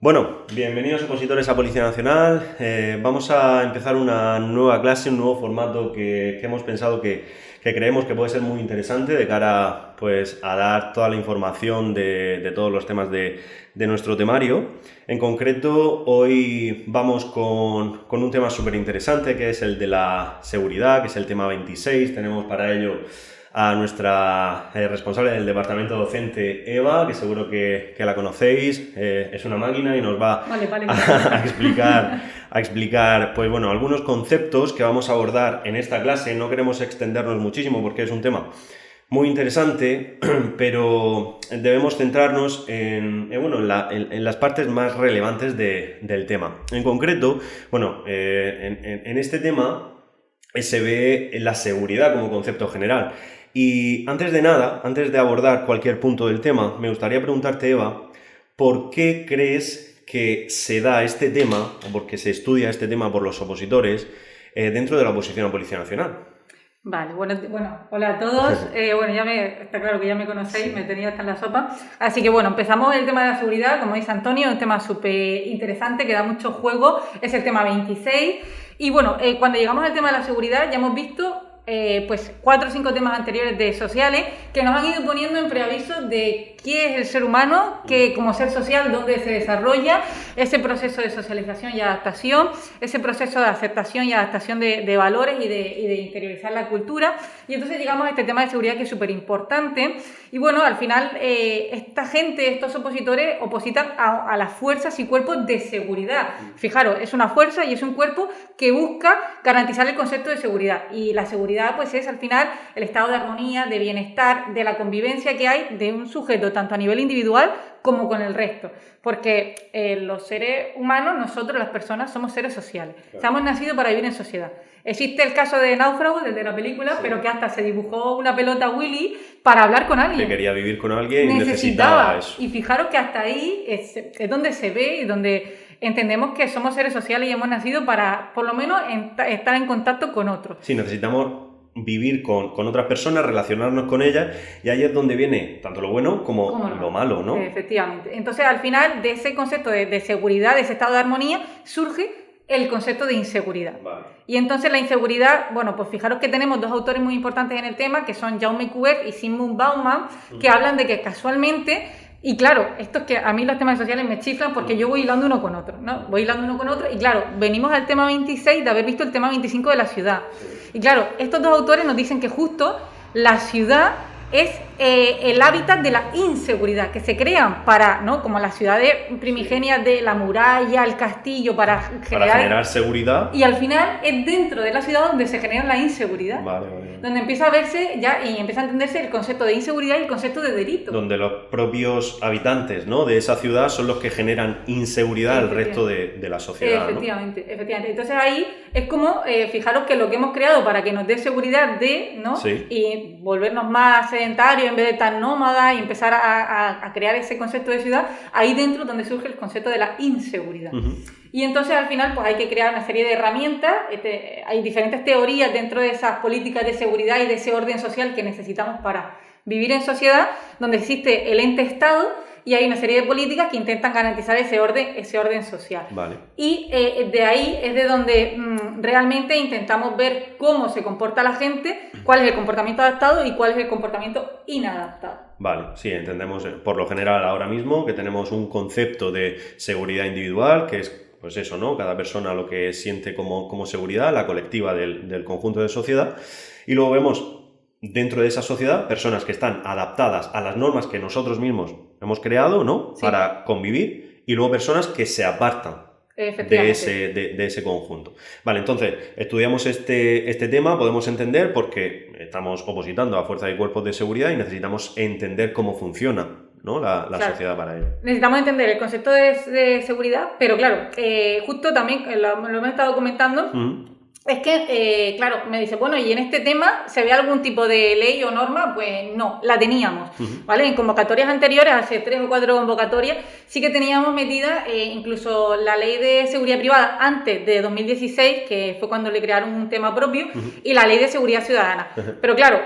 Bueno, bienvenidos opositores a Policía Nacional. Vamos a empezar una nueva clase, un nuevo formato que hemos pensado que creemos que puede ser muy interesante de cara pues, a dar toda la información de todos los temas de nuestro temario. En concreto, hoy vamos con un tema súper interesante que es el de la seguridad, que es el tema 26. Tenemos para ello a nuestra responsable del departamento docente, Eva, que seguro que la conocéis, es una máquina y nos va a explicar pues, bueno, algunos conceptos que vamos a abordar en esta clase. No queremos extendernos muchísimo porque es un tema muy interesante, pero debemos centrarnos en las partes más relevantes del tema. En concreto, bueno, en este tema se ve la seguridad como concepto general. Y antes de nada, antes de abordar cualquier punto del tema, me gustaría preguntarte, Eva, ¿por qué crees que se da este tema, o por qué se estudia este tema por los opositores dentro de la oposición a Policía Nacional? Vale, bueno, hola a todos. Está claro que ya me conocéis, me tenía hasta en la sopa. Así que bueno, empezamos el tema de la seguridad, como dice Antonio, un tema súper interesante que da mucho juego, es el tema 26. Y bueno, cuando llegamos al tema de la seguridad ya hemos visto pues 4 o 5 temas anteriores de sociales que nos han ido poniendo en preaviso de qué es el ser humano, que como ser social, dónde se desarrolla ese proceso de socialización y adaptación, ese proceso de aceptación y adaptación de valores y de interiorizar la cultura. Y entonces llegamos a este tema de seguridad que es súper importante. Y bueno, al final esta gente, estos opositores, opositan a las fuerzas y cuerpos de seguridad. Fijaros, es una fuerza y es un cuerpo que busca garantizar el concepto de seguridad. Y la seguridad pues es al final el estado de armonía, de bienestar, de la convivencia que hay de un sujeto tanto a nivel individual como con el resto. Porque los seres humanos, nosotros las personas, somos seres sociales. Claro. Estamos nacidos para vivir en sociedad. Existe el caso de Náufrago, desde la película, sí, pero que hasta se dibujó una pelota Willy para hablar con alguien. Que quería vivir con alguien y necesitaba eso. Y fijaros que hasta ahí es donde se ve y donde entendemos que somos seres sociales y hemos nacido para, por lo menos, estar en contacto con otros. Sí, necesitamos vivir con otras personas, relacionarnos con ellas, y ahí es donde viene tanto lo bueno como lo malo, ¿no? Efectivamente. Entonces, al final, de ese concepto de seguridad, de ese estado de armonía, surge el concepto de inseguridad. Vale. Y entonces la inseguridad, bueno, pues fijaros que tenemos 2 autores muy importantes en el tema, que son Jaume Kubert y Zygmunt Bauman, que hablan de que casualmente, y claro, esto es que a mí los temas sociales me chiflan porque yo voy hilando uno con otro, ¿no? Voy hilando uno con otro y claro, venimos al tema 26 de haber visto el tema 25 de la ciudad. Y claro, estos 2 autores nos dicen que justo la ciudad es el hábitat de la inseguridad, que se crean para, ¿no? Como las ciudades primigenias de la muralla, el castillo, para generar seguridad. Y al final es dentro de la ciudad donde se genera la inseguridad. Vale. Donde empieza a verse ya y empieza a entenderse el concepto de inseguridad y el concepto de delito. Donde los propios habitantes, ¿no?, de esa ciudad son los que generan inseguridad al resto de la sociedad. Efectivamente. Entonces ahí es como, fijaros que lo que hemos creado para que nos dé seguridad ¿no? Sí. Y volvernos más sedentarios en vez de tan nómadas y empezar a crear ese concepto de ciudad, ahí dentro donde surge el concepto de la inseguridad. Uh-huh. Y entonces al final pues hay que crear una serie de herramientas, hay diferentes teorías dentro de esas políticas de seguridad y de ese orden social que necesitamos para vivir en sociedad, donde existe el ente Estado y hay una serie de políticas que intentan garantizar ese orden social. Vale. Y de ahí es de donde realmente intentamos ver cómo se comporta la gente, cuál es el comportamiento adaptado y cuál es el comportamiento inadaptado. Vale, sí, entendemos por lo general ahora mismo que tenemos un concepto de seguridad individual, que es pues eso, ¿no? Cada persona lo que siente como seguridad, la colectiva del conjunto de sociedad, y luego vemos dentro de esa sociedad personas que están adaptadas a las normas que nosotros mismos hemos creado, ¿no? Sí. Para convivir, y luego personas que se apartan de ese conjunto. Vale, entonces, estudiamos este tema, podemos entender porque estamos opositando a fuerzas y cuerpos de seguridad y necesitamos entender cómo funciona, ¿no? la sociedad para ello. Necesitamos entender el concepto de seguridad, pero claro, justo también lo hemos estado comentando, Es que, claro, me dice, bueno, ¿y en este tema se ve algún tipo de ley o norma? Pues no, la teníamos, ¿vale? En convocatorias anteriores, hace 3 o 4 convocatorias, sí que teníamos metida incluso la ley de seguridad privada antes de 2016, que fue cuando le crearon un tema propio, y la ley de seguridad ciudadana. Pero claro,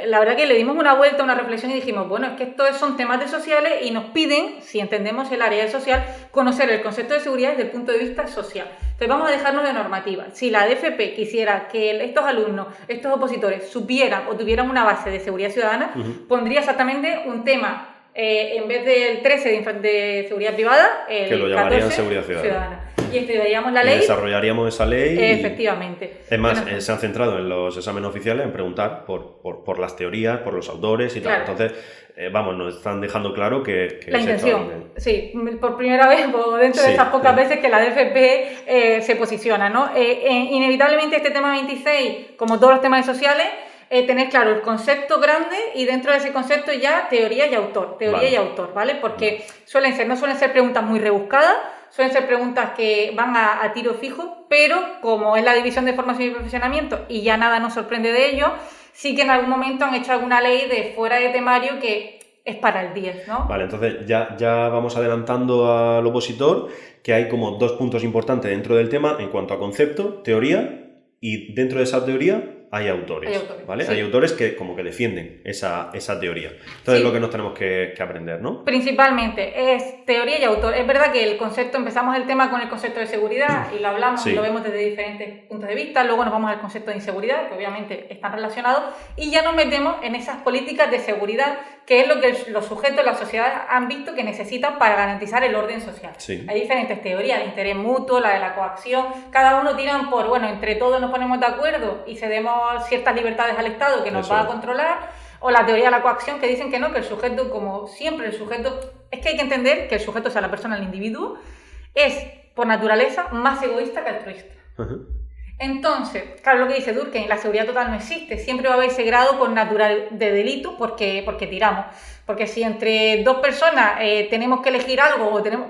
la verdad que le dimos una vuelta, una reflexión y dijimos, bueno, es que estos son temas de sociales y nos piden, si entendemos el área de social, conocer el concepto de seguridad desde el punto de vista social. Entonces vamos a dejarnos de normativa. Si la DFP quisiera que estos alumnos, estos opositores, supieran o tuvieran una base de seguridad ciudadana, pondría exactamente un tema, en vez del 13 de seguridad privada, el que lo llamarían 14 seguridad ciudadana. Y estudiaríamos la ley. Y desarrollaríamos esa ley. Efectivamente. Es más, se han centrado en los exámenes oficiales en preguntar por las teorías, por los autores y tal. Entonces, vamos, nos están dejando claro que la intención, sí, por primera vez, dentro de esas pocas veces que la DFP se posiciona, ¿no? Inevitablemente este tema 26, como todos los temas sociales, tener claro el concepto grande y dentro de ese concepto ya teoría y autor, ¿vale? Porque no suelen ser preguntas muy rebuscadas, suelen ser preguntas que van a tiro fijo, pero como es la división de formación y perfeccionamiento y ya nada nos sorprende de ello, sí que en algún momento han hecho alguna ley de fuera de temario que es para el 10, ¿no? Vale, entonces ya vamos adelantando al opositor que hay como 2 puntos importantes dentro del tema en cuanto a concepto, teoría, y dentro de esa teoría hay autores, ¿vale? Sí. Hay autores que como que defienden esa teoría. Entonces es lo que nos tenemos que aprender, ¿no? Principalmente es teoría y autor. Es verdad que el concepto, empezamos el tema con el concepto de seguridad y lo hablamos y lo vemos desde diferentes puntos de vista, luego nos vamos al concepto de inseguridad, que obviamente están relacionados, y ya nos metemos en esas políticas de seguridad, que es lo que los sujetos, la sociedad han visto que necesitan para garantizar el orden social. Sí. Hay diferentes teorías, el interés mutuo, la de la coacción, cada uno tiran por, bueno, entre todos nos ponemos de acuerdo y cedemos ciertas libertades al Estado que nos va a controlar, o la teoría de la coacción que dicen que no, que el sujeto, como siempre el sujeto, es que hay que entender que el sujeto, o sea, la persona, el individuo, es por naturaleza más egoísta que altruista. Entonces, claro, lo que dice Durkheim, la seguridad total no existe, siempre va a haber ese grado con natural de delito porque tiramos. Porque si entre 2 personas tenemos que elegir algo o tenemos...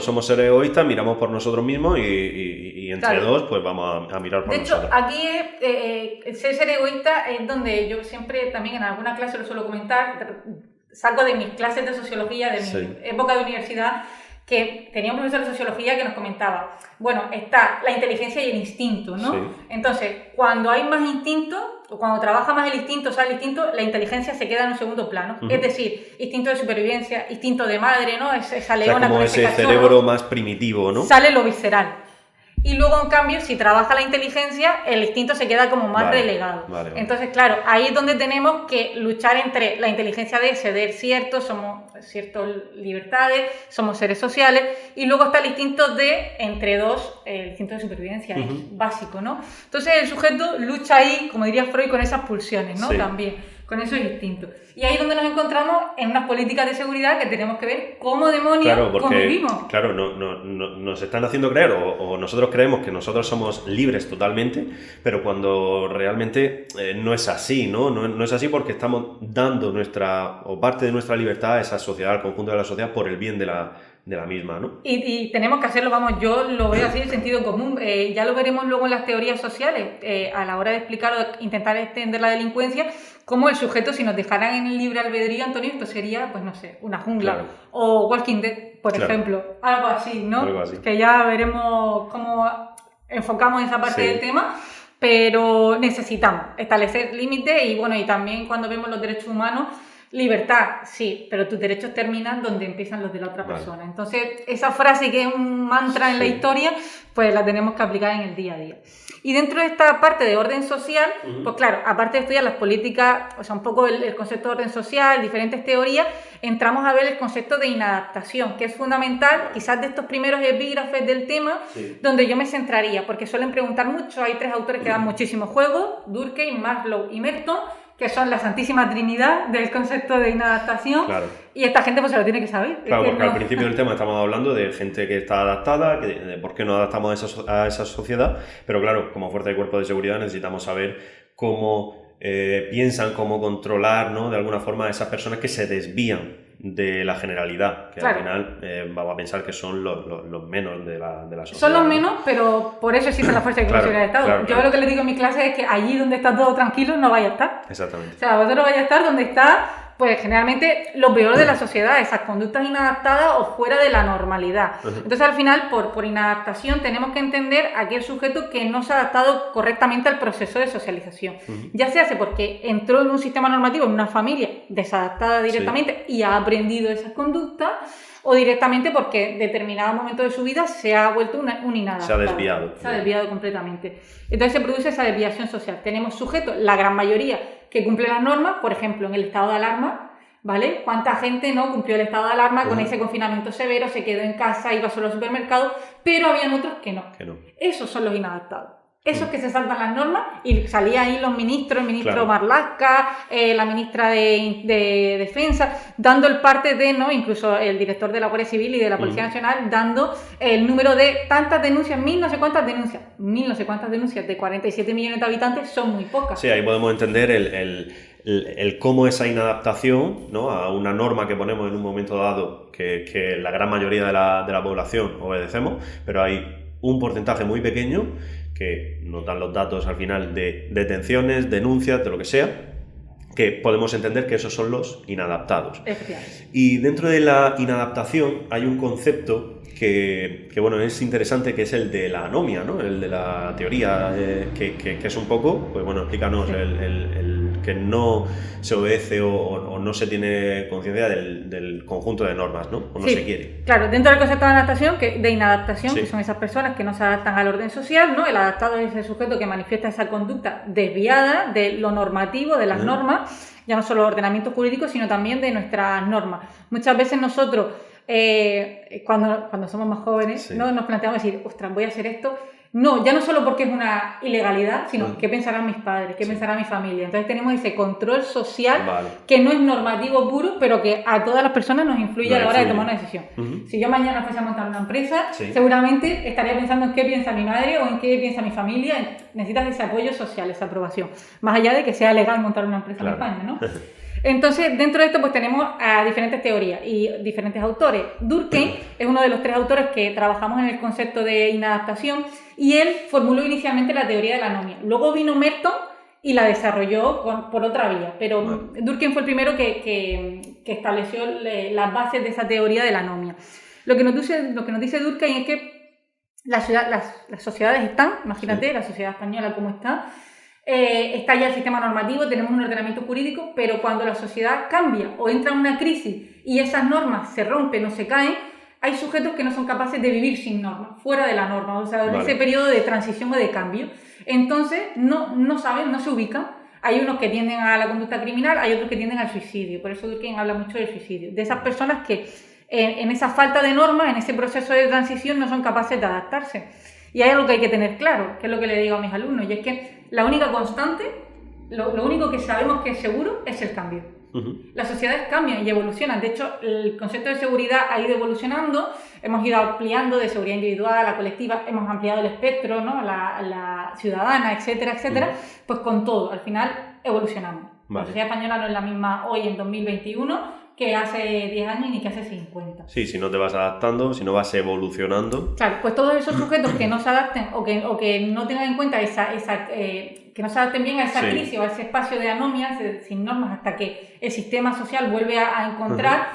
somos seres egoístas, miramos por nosotros mismos y entre 2 pues vamos a mirar por nosotros. De hecho, aquí ser egoísta es donde yo siempre también en alguna clase lo suelo comentar, saco de mis clases de sociología, de mi época de universidad, que tenía un profesor de sociología que nos comentaba, bueno, está la inteligencia y el instinto, ¿no? Sí. Entonces, cuando hay más instinto, o cuando trabaja más el instinto, o sea, el instinto, la inteligencia se queda en un segundo plano. Es decir, instinto de supervivencia, instinto de madre, ¿no? Esa leona, o sea, como con ese cerebro más primitivo, ¿no? Sale lo visceral. Y luego, en cambio, si trabaja la inteligencia, el instinto se queda como más relegado. Vale. Entonces, claro, ahí es donde tenemos que luchar entre la inteligencia de ceder ciertas libertades, somos seres sociales, y luego está el instinto de, entre 2, el instinto de supervivencia, es básico, ¿no? Entonces, el sujeto lucha ahí, como diría Freud, con esas pulsiones, ¿no? Sí. También, con esos instintos. Y ahí es donde nos encontramos en unas políticas de seguridad que tenemos que ver cómo demonios convivimos. Claro, nos están haciendo creer, o nosotros creemos que nosotros somos libres totalmente, pero cuando realmente no es así, ¿no? No es así porque estamos dando parte de nuestra libertad a esa sociedad, al conjunto de la sociedad, por el bien de la misma, ¿no? Y tenemos que hacerlo, vamos, yo lo veo así, el sentido común. Ya lo veremos luego en las teorías sociales, a la hora de explicar o intentar entender la delincuencia, cómo el sujeto, si nos dejaran en el libre albedrío, Antonio, esto sería, pues no sé, una jungla. Claro. O Walking Dead, por ejemplo. Algo así, ¿no? Algo así. Que ya veremos cómo enfocamos esa parte del tema. Pero necesitamos establecer límites y, bueno, y también cuando vemos los derechos humanos, libertad, sí, pero tus derechos terminan donde empiezan los de la otra persona. Entonces, esa frase que es un mantra en la historia, pues la tenemos que aplicar en el día a día. Y dentro de esta parte de orden social, pues claro, aparte de estudiar las políticas, o sea, un poco el concepto de orden social, diferentes teorías, entramos a ver el concepto de inadaptación, que es fundamental, quizás de estos primeros epígrafes del tema, donde yo me centraría, porque suelen preguntar mucho, hay 3 autores que dan muchísimo juego, Durkheim, Maslow y Merton, que son la santísima trinidad del concepto de inadaptación, y esta gente pues se lo tiene que saber. Claro, porque al principio del tema estamos hablando de gente que está adaptada, de por qué no adaptamos a esa sociedad, pero claro, como fuerza de cuerpo de seguridad necesitamos saber cómo piensan cómo controlar, ¿no? De alguna forma a esas personas que se desvían de la generalidad, que al final vamos a pensar que son los menos de la sociedad. Son los menos, pero por eso existe la fuerza de control del Estado. Yo lo que le digo en mi clase es que allí donde está todo tranquilo no vaya a estar. Exactamente. O sea, vosotros vais a estar donde está, pues generalmente lo peor de la sociedad, esas conductas inadaptadas o fuera de la normalidad. Entonces al final, por inadaptación, tenemos que entender a aquel sujeto que no se ha adaptado correctamente al proceso de socialización. Ya se hace porque entró en un sistema normativo, en una familia desadaptada directamente y ha aprendido esas conductas, o directamente porque en determinado momento de su vida se ha vuelto un inadaptado. Se ha desviado. Se ha desviado completamente. Entonces se produce esa desviación social. Tenemos sujetos, la gran mayoría, que cumplen las normas, por ejemplo, en el estado de alarma, ¿vale? ¿Cuánta gente no cumplió el estado de alarma con ese confinamiento severo, se quedó en casa, iba solo al supermercado, pero habían otros que no? Esos son los inadaptados. Esos que se saltan las normas, y salía ahí los ministros, el ministro Marlaska, la ministra de Defensa, dando el parte de, ¿no? Incluso el director de la Guardia Civil y de la Policía Nacional, dando el número de tantas denuncias, mil no sé cuántas denuncias de 47 millones de habitantes son muy pocas. Sí, ahí podemos entender el cómo esa inadaptación, ¿no? A una norma que ponemos en un momento dado, que la gran mayoría de la población obedecemos, pero hay un porcentaje muy pequeño que nos dan los datos al final de detenciones, denuncias, de lo que sea, que podemos entender que esos son los inadaptados. Y dentro de la inadaptación hay un concepto que bueno, es interesante, que es el de la anomia, ¿no? El de la teoría, que es un poco, pues bueno, explícanos el que no se obedece o no se tiene conciencia del conjunto de normas, ¿no? O no se quiere. Claro, dentro del concepto de inadaptación, que son esas personas que no se adaptan al orden social, ¿no? El adaptado es el sujeto que manifiesta esa conducta desviada de lo normativo, de las normas, ya no solo ordenamiento jurídico, sino también de nuestras normas. Muchas veces nosotros, cuando somos más jóvenes, ¿no? Nos planteamos decir, ostras, voy a hacer esto. No, ya no solo porque es una ilegalidad, sino qué pensarán mis padres, qué pensará mi familia. Entonces tenemos ese control social que no es normativo puro, pero que a todas las personas nos influye a la hora de tomar una decisión. Si yo mañana fuese a montar una empresa, seguramente estaría pensando en qué piensa mi madre o en qué piensa mi familia. Necesitas ese apoyo social, esa aprobación. Más allá de que sea legal montar una empresa en España, ¿no? Entonces, dentro de esto, pues tenemos a diferentes teorías y diferentes autores. Durkheim es uno de los 3 autores que trabajamos en el concepto de inadaptación, y él formuló inicialmente la teoría de la anomia. Luego vino Merton y la desarrolló por otra vía, pero Durkheim fue el primero que estableció las bases de esa teoría de la anomia. Lo que nos dice Durkheim es que las sociedades están, imagínate, la sociedad española como está ya el sistema normativo, tenemos un ordenamiento jurídico, pero cuando la sociedad cambia o entra en una crisis y esas normas se rompen o se caen, hay sujetos que no son capaces de vivir sin normas, fuera de la norma, o sea, en ese periodo de transición o de cambio. Entonces, no saben, no se ubican. Hay unos que tienden a la conducta criminal, hay otros que tienden al suicidio. Por eso Durkheim habla mucho del suicidio. De esas personas que en esa falta de normas, en ese proceso de transición, no son capaces de adaptarse. Y hay algo que hay que tener claro, que es lo que le digo a mis alumnos, y es que la única constante, lo único que sabemos que es seguro, es el cambio. Las sociedades cambian y evolucionan. De hecho, el concepto de seguridad ha ido evolucionando, hemos ido ampliando de seguridad individual a colectiva, hemos ampliado el espectro, ¿no? la ciudadana, etcétera, etcétera. Pues con todo, al final evolucionamos. La sociedad española no es la misma hoy en 2021 que hace 10 años ni que hace 50. Sí, si no te vas adaptando, si no vas evolucionando. Claro, pues todos esos sujetos que no se adapten o que no tengan en cuenta que no se adapten bien a esa crisis o a ese espacio de anomia, sin normas, hasta que el sistema social vuelve a encontrar,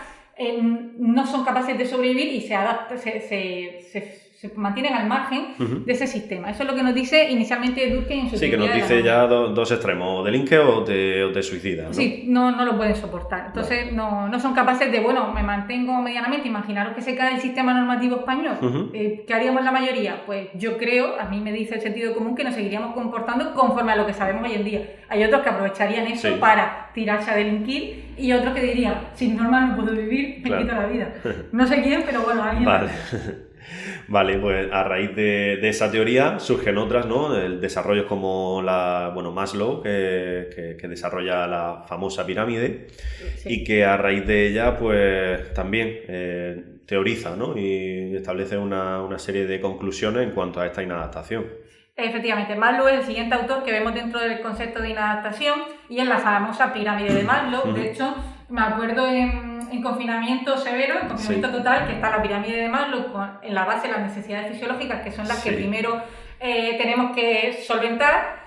no son capaces de sobrevivir y se adaptan, se mantienen al margen de ese sistema. Eso es lo que nos dice inicialmente Durkheim en su teoría. Sí, que nos dice ya dos extremos, o delinque o te suicida, ¿no? Sí, no lo pueden soportar. Entonces no son capaces de, bueno, me mantengo medianamente. Imaginaros que se cae el sistema normativo español. ¿Qué haríamos la mayoría? Pues yo creo, a mí me dice el sentido común, que nos seguiríamos comportando conforme a lo que sabemos hoy en día. Hay otros que aprovecharían eso para tirarse a delinquir, y otros que dirían, sin normas no puedo vivir, me quito la vida. No sé quién, pero bueno, alguien... Vale. Vale, pues a raíz de esa teoría surgen otras, ¿no? Desarrollos como Maslow, que desarrolla la famosa pirámide, y que a raíz de ella, pues también teoriza, ¿no? Y establece una serie de conclusiones en cuanto a esta inadaptación. Efectivamente, Maslow es el siguiente autor que vemos dentro del concepto de inadaptación y es la famosa pirámide de Maslow. De hecho, me acuerdo en confinamiento severo, en confinamiento total, que está la pirámide de Maslow en la base de las necesidades fisiológicas, que son las que primero tenemos que solventar,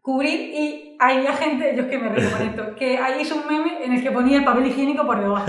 cubrir, y hay gente, yo es que me río con esto, que ahí hizo un meme en el que ponía el papel higiénico por debajo.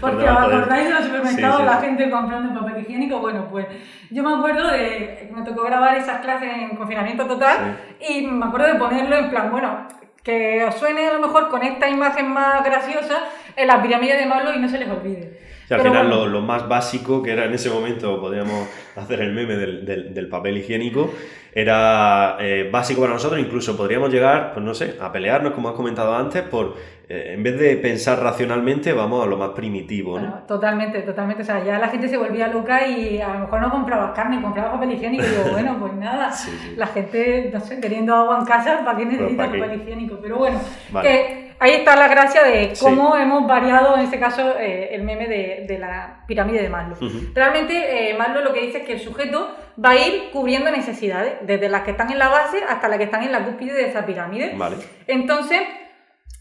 Porque os acordáis de los supermercados, la gente comprando el papel higiénico. Bueno, pues yo me acuerdo de, me tocó grabar esas clases en confinamiento total y me acuerdo de ponerlo en plan, bueno, que os suene a lo mejor con esta imagen más graciosa en la pirámide de Maslow y no se les olvide. Sí, al final lo más básico que era en ese momento, podíamos hacer el meme del papel higiénico, era básico para nosotros, incluso podríamos llegar, pues no sé, a pelearnos, como has comentado antes, por en vez de pensar racionalmente, vamos a lo más primitivo, ¿no? Bueno, totalmente, totalmente. O sea, ya la gente se volvía loca y a lo mejor no compraba carne, compraba papel higiénico. Y digo, bueno, pues nada, la gente, no sé, teniendo agua en casa, ¿para qué necesita papel higiénico? Pero bueno, que ahí está la gracia de cómo hemos variado, en este caso, el meme de la pirámide de Maslow. Realmente, Maslow lo que dice es que el sujeto va a ir cubriendo necesidades, desde las que están en la base hasta las que están en la cúspide de esa pirámide. Vale. Entonces,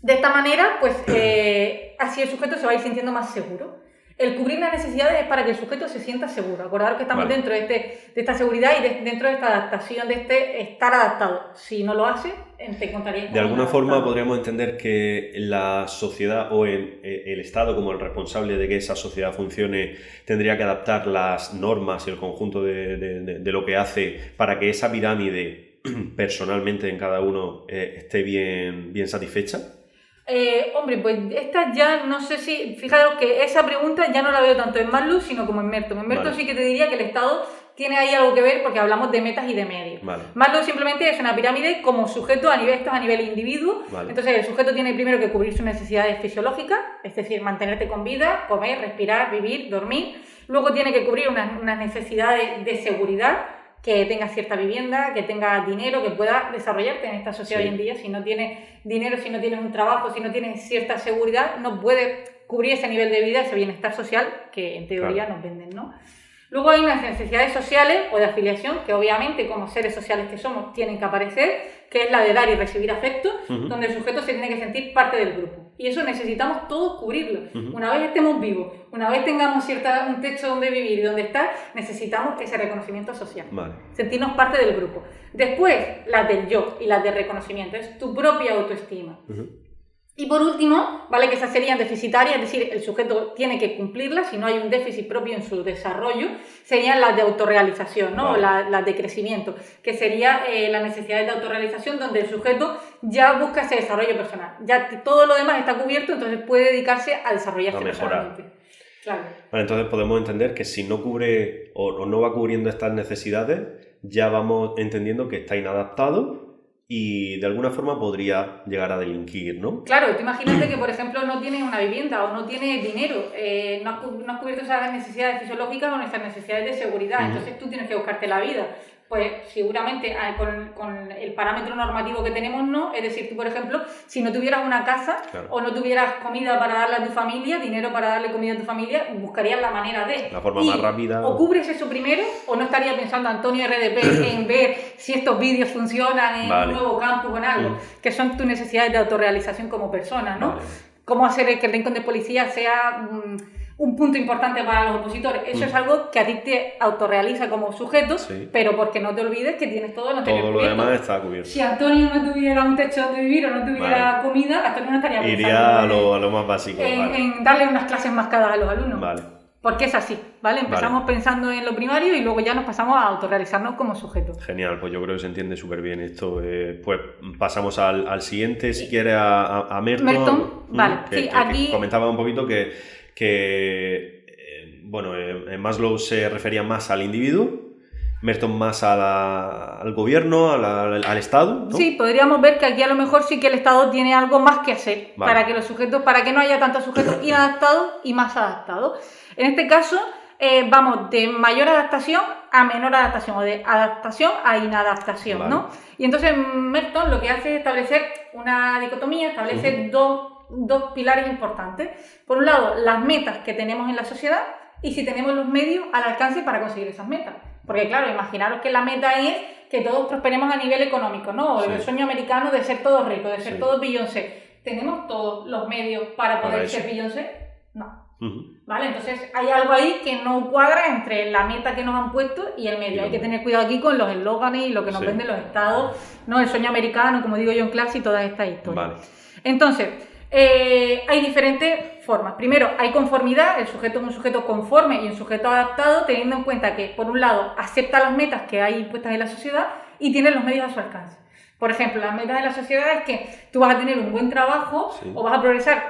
de esta manera, pues así el sujeto se va a ir sintiendo más seguro. El cubrir las necesidades es para que el sujeto se sienta seguro. Acordaros que estamos dentro de esta seguridad y dentro de esta adaptación, de este estar adaptado. Si no lo hace, te encontrarías. De alguna forma podríamos entender que la sociedad o el Estado, como el responsable de que esa sociedad funcione, tendría que adaptar las normas y el conjunto de lo que hace para que esa pirámide personalmente en cada uno esté bien satisfecha. Hombre, pues esta ya no sé si... Fijaros que esa pregunta ya no la veo tanto en Maslow, sino como en Merton. En Merton sí que te diría que el Estado tiene ahí algo que ver porque hablamos de metas y de medios. Maslow simplemente es una pirámide como sujeto a nivel individuo. Entonces el sujeto tiene primero que cubrir sus necesidades fisiológicas, es decir, mantenerte con vida, comer, respirar, vivir, dormir. Luego tiene que cubrir unas necesidades de seguridad, que tengas cierta vivienda, que tengas dinero, que puedas desarrollarte en esta sociedad hoy en día. Si no tienes dinero, si no tienes un trabajo, si no tienes cierta seguridad, no puedes cubrir ese nivel de vida, ese bienestar social que en teoría nos venden, ¿no? Luego hay unas necesidades sociales o de afiliación, que obviamente como seres sociales que somos tienen que aparecer, que es la de dar y recibir afecto, donde el sujeto se tiene que sentir parte del grupo. Y eso necesitamos todos cubrirlo. Una vez estemos vivos, una vez tengamos un techo donde vivir y donde estar, necesitamos ese reconocimiento social. Sentirnos parte del grupo. Después, las del yo y las del reconocimiento. Es tu propia autoestima. Y por último, vale, que esas serían deficitarias, es decir, el sujeto tiene que cumplirlas, si no hay un déficit propio en su desarrollo, serían las de autorrealización, ¿no? Las de crecimiento, que sería las necesidades de autorrealización donde el sujeto ya busca ese desarrollo personal. Ya todo lo demás está cubierto, entonces puede dedicarse a desarrollarse personalmente. Claro. Vale, entonces podemos entender que si no cubre o no va cubriendo estas necesidades, ya vamos entendiendo que está inadaptado y de alguna forma podría llegar a delinquir, ¿no? Claro, tú imagínate que, por ejemplo, no tienes una vivienda o no tienes dinero, no has cubierto esas necesidades fisiológicas o esas necesidades de seguridad, entonces tú tienes que buscarte la vida. Pues seguramente con el parámetro normativo que tenemos, no. Es decir, tú, por ejemplo, si no tuvieras una casa o no tuvieras comida para darle a tu familia, dinero para darle comida a tu familia, buscarías la manera de... La forma más rápida. O cubres eso primero, o no estaría pensando Antonio RDP en ver si estos vídeos funcionan en un nuevo campus o en algo, que son tus necesidades de autorrealización como persona, ¿no? Cómo hacer que el rincón de policía sea... un punto importante para los opositores. Eso es algo que a ti te autorrealiza como sujeto, pero porque no te olvides que tienes todo lo cubierto. Todo lo demás está cubierto. Si Antonio no tuviera un techo donde vivir o no tuviera comida, Antonio no estaría pensando iría a lo más básico. En darle unas clases mascadas a los alumnos. Porque es así, ¿vale? Empezamos pensando en lo primario y luego ya nos pasamos a autorrealizarnos como sujetos. Genial, pues yo creo que se entiende súper bien esto. Pues pasamos al siguiente, si quieres, a Merton. Vale. Aquí comentaba un poquito que Maslow se refería más al individuo, Merton más al gobierno, al Estado, ¿no? Sí, podríamos ver que aquí a lo mejor sí que el Estado tiene algo más que hacer para que los sujetos, para que no haya tantos sujetos inadaptados y más adaptados. En este caso, vamos de mayor adaptación a menor adaptación o de adaptación a inadaptación, ¿no? Y entonces Merton lo que hace es establecer una dicotomía, establece dos pilares importantes. Por un lado, las metas que tenemos en la sociedad y si tenemos los medios al alcance para conseguir esas metas. Porque claro, imaginaros que la meta es que todos prosperemos a nivel económico, ¿no? Sí. El sueño americano de ser todos ricos, de ser Sí. todos Beyoncé. ¿Tenemos todos los medios para poder ser Beyoncé? No. ¿Vale? Entonces hay algo ahí que no cuadra entre la meta que nos han puesto y el medio. Hay que tener cuidado aquí con los eslóganes y lo que nos venden los estados, ¿no? El sueño americano, como digo yo en clase, y todas estas historias. Vale. Entonces, hay diferentes formas. Primero, hay conformidad, el sujeto es un sujeto conforme y un sujeto adaptado, teniendo en cuenta que, por un lado, acepta las metas que hay impuestas en la sociedad y tiene los medios a su alcance. Por ejemplo, las metas de la sociedad es que tú vas a tener un buen trabajo o vas a progresar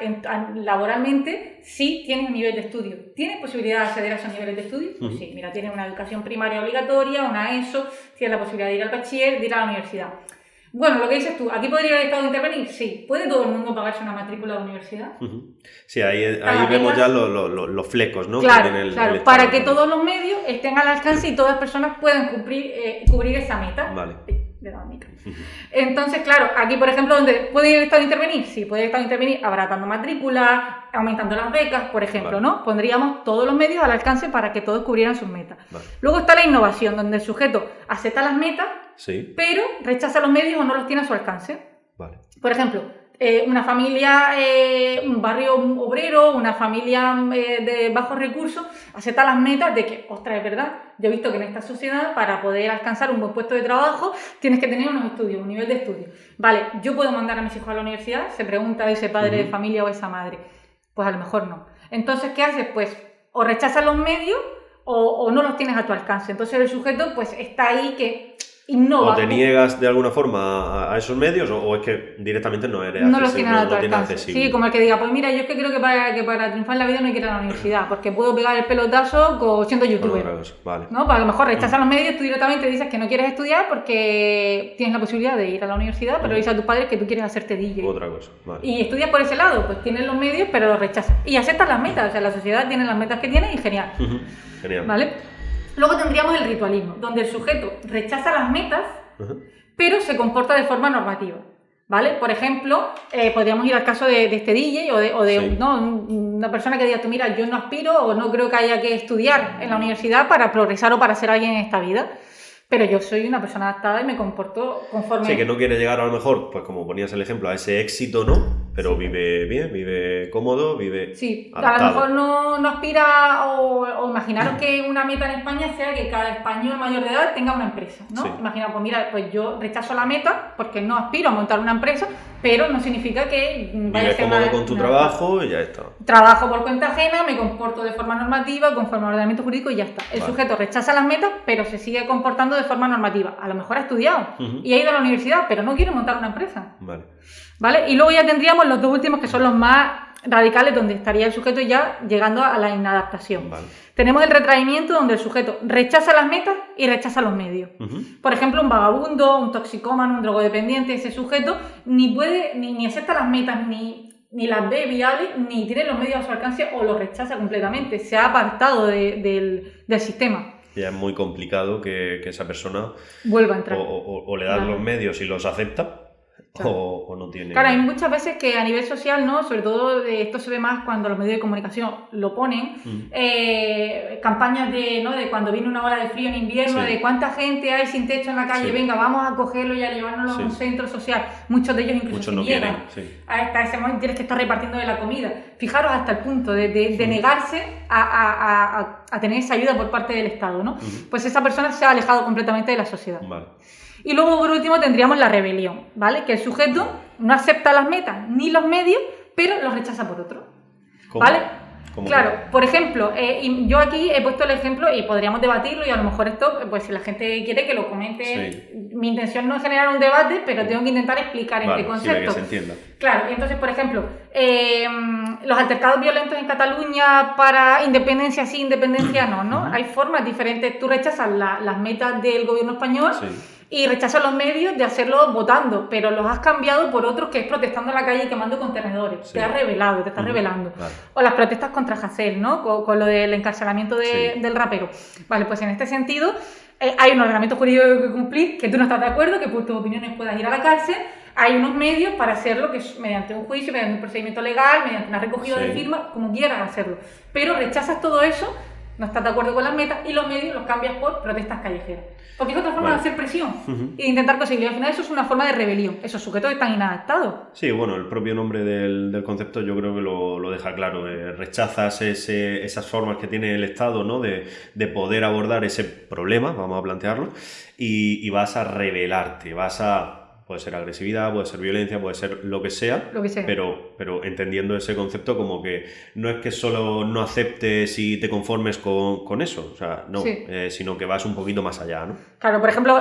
laboralmente si tienes un nivel de estudio. ¿Tienes posibilidad de acceder a esos niveles de estudio? Pues sí, mira, tienes una educación primaria obligatoria, una ESO, tienes la posibilidad de ir al bachiller, de ir a la universidad. Bueno, lo que dices tú, ¿aquí podría el Estado intervenir? Sí. ¿Puede todo el mundo pagarse una matrícula de universidad? Sí, ahí vemos ya los flecos, ¿no? Claro, que tiene el claro. Estado Para que también. todos los medios estén al alcance y todas las personas puedan cubrir esa meta. Vale. De la única. Entonces, claro, aquí, por ejemplo, ¿dónde puede el Estado intervenir? Sí, puede el Estado intervenir abaratando matrículas, aumentando las becas, por ejemplo, ¿no? Pondríamos todos los medios al alcance para que todos cubrieran sus metas. Luego está la innovación, donde el sujeto acepta las metas, pero rechaza los medios o no los tiene a su alcance. Por ejemplo, una familia, un barrio obrero, una familia de bajos recursos, acepta las metas de que, ostras, es verdad, yo he visto que en esta sociedad, para poder alcanzar un buen puesto de trabajo, tienes que tener unos estudios, un nivel de estudio. Vale, ¿yo puedo mandar a mis hijos a la universidad? Se pregunta ese padre de familia o esa madre. Pues a lo mejor no. Entonces, ¿qué haces? Pues o rechazas los medios o no los tienes a tu alcance. Entonces el sujeto pues está ahí que innova. O te niegas de alguna forma a esos medios o es que directamente no eres no los tienes a tu tienes alcance. accesible. Sí, como el que diga, pues mira, yo es que creo que para triunfar en la vida no hay que ir a la universidad, porque puedo pegar el pelotazo siendo youtuber. Vale. ¿No? Pues a lo mejor rechazas los medios, tú directamente dices que no quieres estudiar porque tienes la posibilidad de ir a la universidad, pero dices a tus padres que tú quieres hacerte DJ. Otra cosa, vale. Y estudias por ese lado, pues tienes los medios, pero los rechazas. Y aceptas las metas, o sea, la sociedad tiene las metas que tiene y genial. Genial. ¿Vale? Luego tendríamos el ritualismo, donde el sujeto rechaza las metas, pero se comporta de forma normativa, ¿vale? Por ejemplo, podríamos ir al caso de este DJ o de ¿no? una persona que diga, tú mira, yo no aspiro o no creo que haya que estudiar en la universidad para progresar o para ser alguien en esta vida, pero yo soy una persona adaptada y me comporto conforme... Sí, que no quiere llegar a lo mejor, pues como ponías el ejemplo, a ese éxito, ¿no? Pero vive bien, vive cómodo, vive Sí, adaptado. a lo mejor no aspira o imaginaros que una meta en España sea que cada español mayor de edad tenga una empresa, ¿no? Sí. Imaginaos, pues mira, pues yo rechazo la meta porque no aspiro a montar una empresa, pero no significa que vaya a Vive ser cómodo con tu trabajo y ya está. Trabajo por cuenta ajena, me comporto de forma normativa, conforme al ordenamiento jurídico y ya está. El sujeto rechaza las metas, pero se sigue comportando de forma normativa. A lo mejor ha estudiado y ha ido a la universidad, pero no quiere montar una empresa. ¿Vale? Y luego ya tendríamos los dos últimos, que son los más radicales, donde estaría el sujeto ya llegando a la inadaptación. Tenemos el retraimiento, donde el sujeto rechaza las metas y rechaza los medios. Por ejemplo, un vagabundo, un toxicómano, un drogodependiente, ese sujeto ni puede, ni acepta las metas, ni las ve viables, ni tiene los medios a su alcance o los rechaza completamente. Se ha apartado del sistema. Ya es muy complicado que esa persona vuelva a entrar. O le dan los medios y los acepta, o no tiene... Claro, hay muchas veces que a nivel social, ¿no? Sobre todo esto se ve más cuando los medios de comunicación lo ponen, campañas de cuando viene una ola de frío en invierno, de cuánta gente hay sin techo en la calle, venga, vamos a cogerlo y a llevárnoslo a un centro social. Muchos de ellos incluso se niegan. Hasta ese momento tienes que estar repartiendo de la comida. Fijaros hasta el punto de negarse a tener esa ayuda por parte del Estado, ¿no? Pues esa persona se ha alejado completamente de la sociedad. Y luego, por último, tendríamos la rebelión, ¿vale? Que el sujeto no acepta las metas ni los medios, pero los rechaza por otro, ¿vale? Claro, por ejemplo, yo aquí he puesto el ejemplo y podríamos debatirlo y a lo mejor esto, pues si la gente quiere que lo comente, mi intención no es generar un debate, pero tengo que intentar explicar este concepto. Que se entienda. Claro, entonces, por ejemplo, los altercados violentos en Cataluña para independencia sí, independencia no, ¿no? Hay formas diferentes. Tú rechazas las metas del gobierno español y rechazas los medios de hacerlo votando, pero los has cambiado por otros que es protestando en la calle y quemando contenedores. Te has rebelado, te estás rebelando. O las protestas contra Hasél, ¿no? Con lo del encarcelamiento del rapero. Vale, pues en este sentido hay un ordenamiento jurídico que cumplir, que tú no estás de acuerdo, que por tus opiniones puedas ir a la cárcel. Hay unos medios para hacerlo, que es mediante un juicio, mediante un procedimiento legal, mediante una recogida de firmas, como quieras hacerlo. Pero rechazas todo eso no estás de acuerdo con las metas, y los medios los cambias por protestas callejeras. Porque es otra forma de hacer presión e intentar conseguirlo. Y al final eso es una forma de rebelión. Esos sujetos están inadaptados. Sí, bueno, el propio nombre del concepto yo creo que lo deja claro. Rechazas esas formas que tiene el Estado, ¿no? de poder abordar ese problema, vamos a plantearlo, y vas a rebelarte, puede ser agresividad, puede ser violencia, puede ser lo que sea. Pero entendiendo ese concepto como que no es que solo no aceptes y te conformes con eso, o sea, no, sí. Sino que vas un poquito más allá, ¿no? Claro, por ejemplo,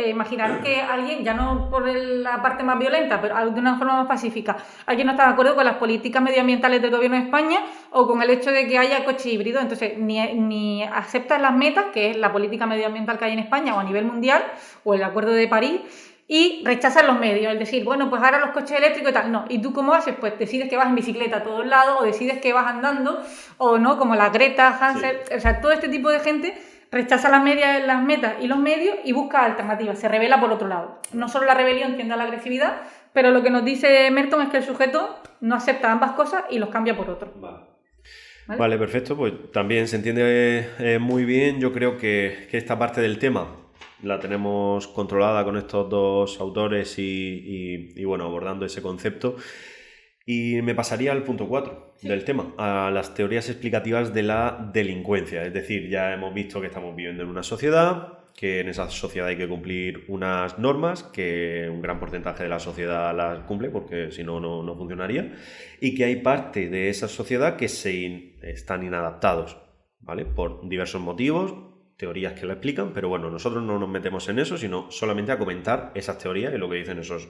imaginar que alguien, ya no por la parte más violenta, pero de una forma más pacífica, alguien no está de acuerdo con las políticas medioambientales del gobierno de España o con el hecho de que haya coches híbridos, entonces ni aceptas las metas, que es la política medioambiental que hay en España o a nivel mundial, o el Acuerdo de París, y rechazas los medios, es decir, bueno, pues ahora los coches eléctricos y tal, no, ¿y tú cómo haces? Pues decides que vas en bicicleta a todos lados, o decides que vas andando, o no, como la Greta, Hansel, sí. O sea, todo este tipo de gente rechaza las metas y los medios y busca alternativas, se rebela por otro lado. No solo la rebelión tiende a la agresividad, pero lo que nos dice Merton es que el sujeto no acepta ambas cosas y los cambia por otro. Vale, perfecto, pues también se entiende muy bien, yo creo que esta parte del tema la tenemos controlada con estos dos autores y bueno, abordando ese concepto. Y me pasaría al punto 4 del tema, a las teorías explicativas de la delincuencia. Es decir, ya hemos visto que estamos viviendo en una sociedad, que en esa sociedad hay que cumplir unas normas, que un gran porcentaje de la sociedad las cumple, porque si no, no funcionaría, y que hay parte de esa sociedad que están inadaptados, ¿vale? Por diversos motivos, teorías que lo explican, pero bueno, nosotros no nos metemos en eso, sino solamente a comentar esas teorías y lo que dicen esos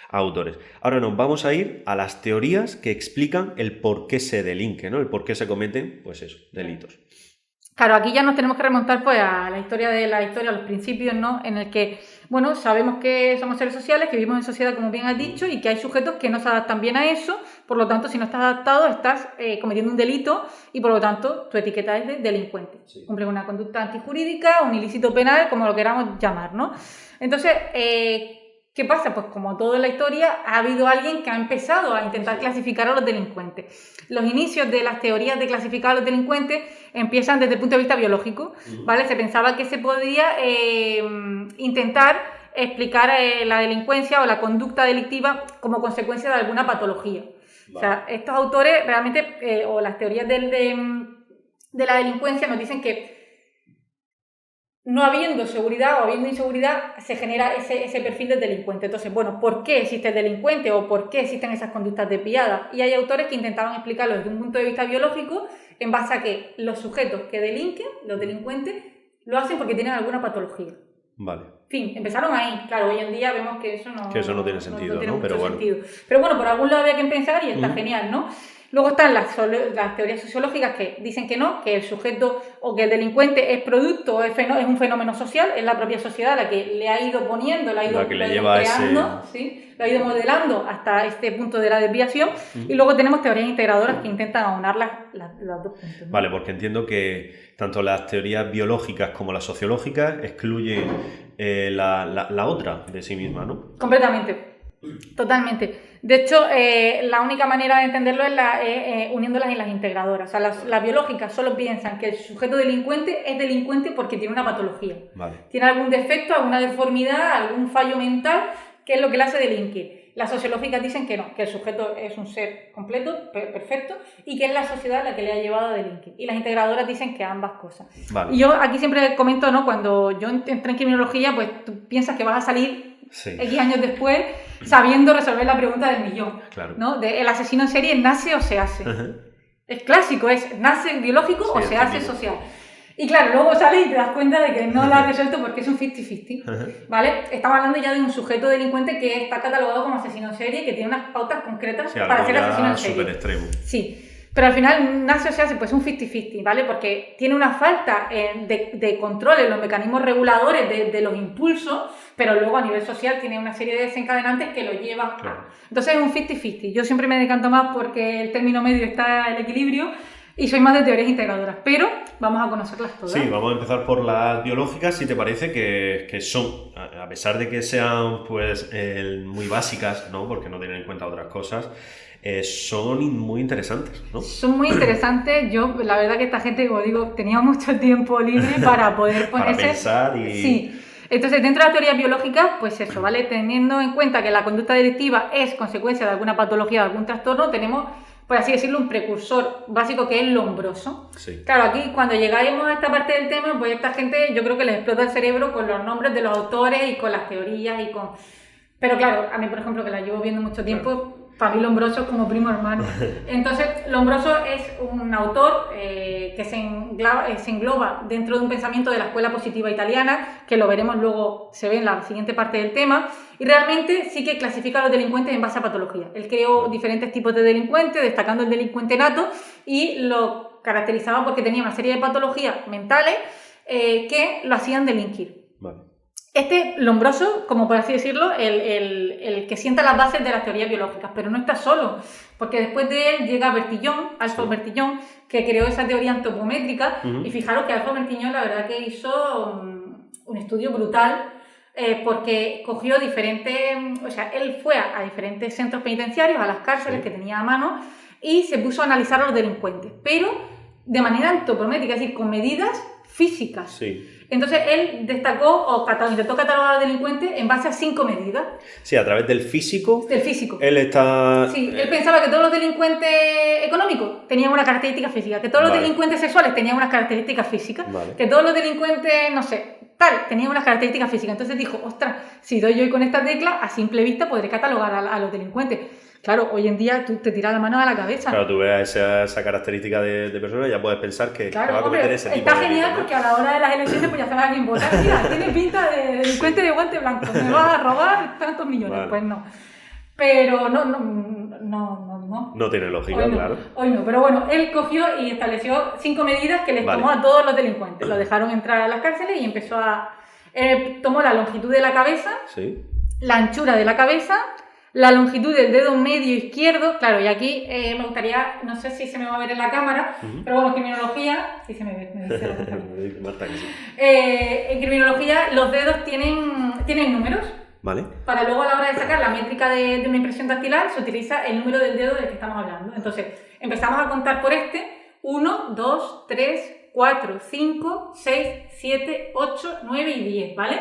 autores. Ahora nos vamos a ir a las teorías que explican el por qué se delinque, ¿no? El por qué se cometen, pues eso, delitos. Claro, aquí ya nos tenemos que remontar pues a la historia, a los principios, ¿no? En el que, bueno, sabemos que somos seres sociales, que vivimos en sociedad, como bien has dicho, y que hay sujetos que no se adaptan bien a eso, por lo tanto, si no estás adaptado, estás cometiendo un delito y, por lo tanto, tu etiqueta es de delincuente. Sí. Cumple una conducta antijurídica, un ilícito penal, como lo queramos llamar, ¿no? Entonces, ¿qué pasa? Pues como todo en la historia, ha habido alguien que ha empezado a intentar clasificar a los delincuentes. Los inicios de las teorías de clasificar a los delincuentes empiezan desde el punto de vista biológico, ¿vale? Se pensaba que se podía intentar explicar la delincuencia o la conducta delictiva como consecuencia de alguna patología. Vale. O sea, estos autores realmente, o las teorías de la delincuencia nos dicen que no habiendo seguridad o habiendo inseguridad, se genera ese perfil del delincuente. Entonces, bueno, ¿por qué existe el delincuente o por qué existen esas conductas desviadas? Y hay autores que intentaban explicarlo desde un punto de vista biológico en base a que los sujetos que delinquen, los delincuentes, lo hacen porque tienen alguna patología. Vale. En fin, empezaron ahí. Claro, hoy en día vemos que eso no tiene sentido, no tiene mucho pero bueno. sentido. Pero bueno, por algún lado había que empezar y está genial, ¿no? Luego están las teorías sociológicas que dicen que no, que el sujeto o que el delincuente es producto, es un fenómeno social, es la propia sociedad la que le ha ido poniendo, la ha ido creando, ¿sí? Lo ha ido modelando hasta este punto de la desviación. Y luego tenemos teorías integradoras que intentan aunar las dos puntos, ¿no? Vale, porque entiendo que tanto las teorías biológicas como las sociológicas excluyen la otra de sí misma, ¿no? Completamente. Totalmente. De hecho, la única manera de entenderlo es uniéndolas en las integradoras. O sea, las biológicas solo piensan que el sujeto delincuente es delincuente porque tiene una patología. Vale. Tiene algún defecto, alguna deformidad, algún fallo mental, que es lo que le hace delinquir. Las sociológicas dicen que no, que el sujeto es un ser completo, perfecto, y que es la sociedad la que le ha llevado a delinquir. Y las integradoras dicen que ambas cosas. Vale. Y yo aquí siempre comento, ¿no? Cuando yo entré en criminología, pues tú piensas que vas a salir X años después sabiendo resolver la pregunta del millón. Claro. ¿No? ¿El asesino en serie nace o se hace? Es clásico, nace biológico o se hace social. Y claro, luego sales y te das cuenta de que no lo has resuelto porque es un 50-50, ¿vale? Estamos hablando ya de un sujeto delincuente que está catalogado como asesino en serie, que tiene unas pautas concretas para ser asesino en serie. Súper extremo. Sí. Pero al final nace o se hace pues un 50-50, ¿vale? Porque tiene una falta de control en los mecanismos reguladores de los impulsos, pero luego a nivel social tiene una serie de desencadenantes que lo llevan a... Entonces es un 50-50. Yo siempre me decanto más porque el término medio está el equilibrio y soy más de teorías integradoras, pero vamos a conocerlas todas. Sí, vamos a empezar por las biológicas, si te parece, que son, a pesar de que sean pues muy básicas, ¿no? Porque no tienen en cuenta otras cosas, son muy interesantes, ¿no? Son muy interesantes. Yo, la verdad que esta gente, como digo, tenía mucho tiempo libre para poder ponerse... Para pensar y... Sí. Entonces, dentro de las teorías biológicas, pues eso, ¿vale? Teniendo en cuenta que la conducta delictiva es consecuencia de alguna patología, de algún trastorno, tenemos, por así decirlo, un precursor básico que es el lombroso. Sí. Claro, aquí cuando llegáis a esta parte del tema, pues esta gente yo creo que les explota el cerebro con los nombres de los autores y con las teorías y con... Pero claro, a mí, por ejemplo, que la llevo viendo mucho tiempo... Para mí Lombroso es como primo hermano. Entonces, Lombroso es un autor que se engloba dentro de un pensamiento de la escuela positiva italiana, que lo veremos luego, se ve en la siguiente parte del tema, y realmente sí que clasifica a los delincuentes en base a patología. Él creó diferentes tipos de delincuentes, destacando el delincuente nato, y lo caracterizaba porque tenía una serie de patologías mentales que lo hacían delinquir. Vale. Este Lombroso, como por así decirlo, el que sienta las bases de las teorías biológicas, pero no está solo, porque después de él llega Bertillon, Alfred Bertillon, que creó esa teoría antropométrica, y fijaros que Alfred Bertillon la verdad que hizo un estudio brutal, porque cogió diferentes, o sea, él fue a diferentes centros penitenciarios, a las cárceles que tenía a mano, y se puso a analizar a los delincuentes, pero de manera antropométrica, es decir, con medidas físicas. Sí. Entonces él destacó o intentó catalogar a los delincuentes en base a 5 medidas. Sí, a través del físico. Del físico. Él está... Sí, él pensaba que todos los delincuentes económicos tenían una característica física, que todos los delincuentes sexuales tenían unas características físicas, que todos los delincuentes, no sé, tal, tenían unas características físicas. Entonces dijo, ostras, si doy yo con esta tecla, a simple vista podré catalogar a los delincuentes. Claro, hoy en día tú te tiras la mano a la cabeza. Claro, tú ves esa característica de persona y ya puedes pensar que va a cometer ese tipo de... Está genial porque a la hora de las elecciones pues ya sabes a quién votar. Mira, tiene pinta de delincuente de guante blanco, me vas a robar tantos millones. Vale. Pues no. Pero no. No tiene lógica, hoy no, claro. Hoy no, pero bueno, él cogió y estableció 5 medidas que les tomó a todos los delincuentes. Lo dejaron entrar a las cárceles y empezó a... tomó la longitud de la cabeza, la anchura de la cabeza, la longitud del dedo medio izquierdo, claro, y aquí me gustaría, no sé si se me va a ver en la cámara, pero bueno, en criminología, sí se me ve, me dice la en criminología los dedos tienen números. Vale. Para luego a la hora de sacar la métrica de una impresión dactilar se utiliza el número del dedo del que estamos hablando. Entonces, empezamos a contar por 1, 2, 3, 4, 5, 6, 7, 8, 9 y 10, ¿vale?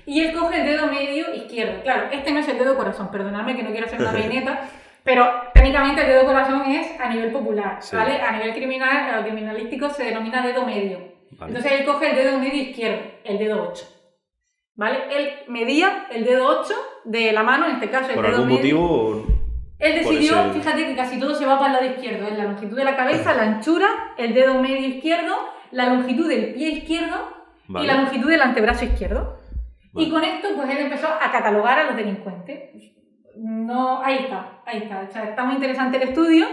Y él coge el dedo medio izquierdo. Claro, este no es el dedo corazón, perdonadme que no quiero hacer una peineta, pero técnicamente el dedo corazón es a nivel popular, ¿vale? A nivel criminalístico se denomina dedo medio. Vale. Entonces él coge el dedo medio izquierdo, el dedo 8. ¿Vale? Él medía el dedo 8 de la mano, en este caso el dedo medio. ¿Por algún motivo? Él decidió, fíjate que casi todo se va para el lado izquierdo, es la longitud de la cabeza, la anchura, el dedo medio izquierdo, la longitud del pie izquierdo y la longitud del antebrazo izquierdo. Y con esto, pues él empezó a catalogar a los delincuentes. No, ahí está. O sea, está muy interesante el estudio.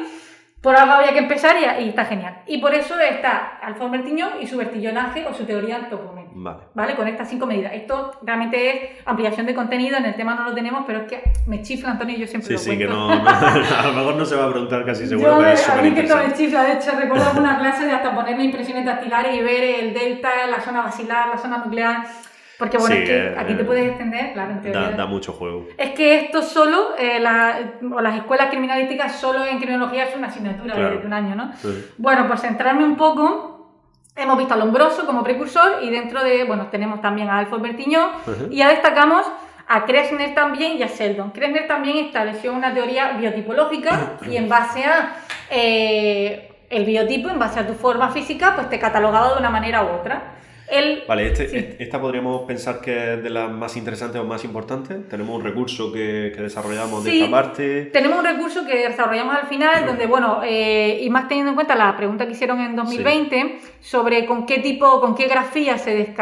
Por algo había que empezar y está genial. Y por eso está Alfred Bertillon y su bertillonaje o su teoría antropométrica. ¿Vale? Con estas 5 medidas. Esto realmente es ampliación de contenido. En el tema no lo tenemos, pero es que me chifla, Antonio, y yo siempre lo cuento. Sí, que no, a lo mejor no se va a preguntar casi seguro, pero es súper interesante. A mí que me chifla. De hecho, recuerdo alguna clase de hasta ponerme impresiones dactilares y ver el delta, la zona basilar, la zona nuclear. Porque bueno, es que aquí te puedes extender, claro, en teoría. Da mucho juego. Es que esto solo, las escuelas criminalísticas solo en criminología es una asignatura de un año, ¿no? Sí. Bueno, por centrarme un poco, hemos visto a Lombroso como precursor y dentro de, bueno, tenemos también a Alfred Bertillon y ya destacamos a Kressner también y a Sheldon. Kressner también estableció una teoría biotipológica y en base a el biotipo, en base a tu forma física, pues te catalogaba de una manera u otra. Vale, esta podríamos pensar que es de las más interesantes o más importantes. Tenemos un recurso que desarrollamos de esta parte. Tenemos un recurso que desarrollamos al final, donde, bueno, y más teniendo en cuenta la pregunta que hicieron en 2020 sobre con qué grafía se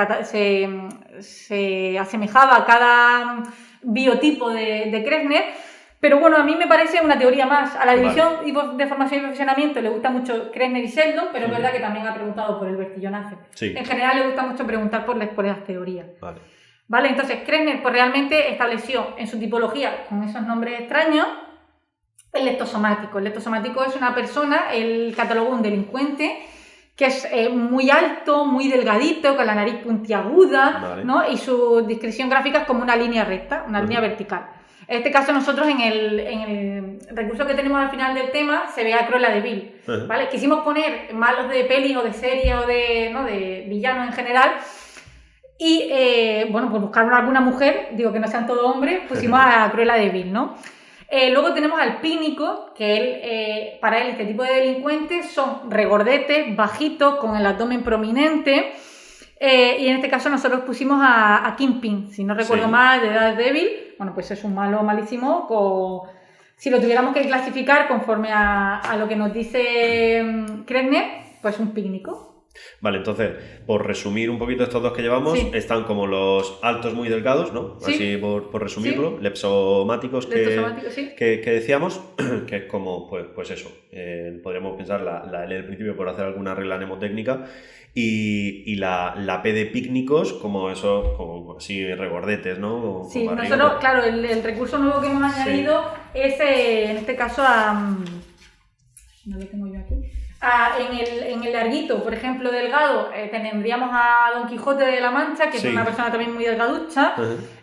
asemejaba a cada biotipo de Kressner. Pero bueno, a mí me parece una teoría más. A la división de formación y perfeccionamiento le gusta mucho Kressner y Sheldon, pero es verdad que también ha preguntado por el bertillonaje. En general le gusta mucho preguntar por las teorías. Vale, entonces Kressner pues realmente estableció en su tipología, con esos nombres extraños, el leptosomático. El leptosomático es una persona, él catalogó un delincuente que es muy alto, muy delgadito, con la nariz puntiaguda, ¿no? Y su descripción gráfica es como una línea recta, una línea vertical. En este caso nosotros en el recurso que tenemos al final del tema se ve a Cruella de Vil, ¿vale? Quisimos poner malos de pelis o de series o de villanos en general y, bueno, pues buscar alguna mujer, digo que no sean todos hombres, pusimos a Cruella de Vil, ¿no? Luego tenemos al Pínico, que él, para él este tipo de delincuentes son regordetes, bajitos, con el abdomen prominente. Y en este caso nosotros pusimos a Kingpin, si no recuerdo mal, de Daredevil. Bueno, pues es un malo malísimo. Si lo tuviéramos que clasificar conforme a lo que nos dice Kressner, pues un pícnico. Vale, entonces, por resumir un poquito estos dos que llevamos, están como los altos muy delgados, ¿no? Sí. Así por resumirlo, lepsomáticos que decíamos, que es como, pues eso, podríamos pensar la L del principio por hacer alguna regla mnemotécnica, y la P de pícnicos como esos, como así regordetes, ¿no? Sí, nosotros, claro, el recurso nuevo que hemos añadido es, en este caso, no lo tengo yo aquí. En el larguito, por ejemplo, delgado, tendríamos a Don Quijote de la Mancha, que es una persona también muy delgaducha.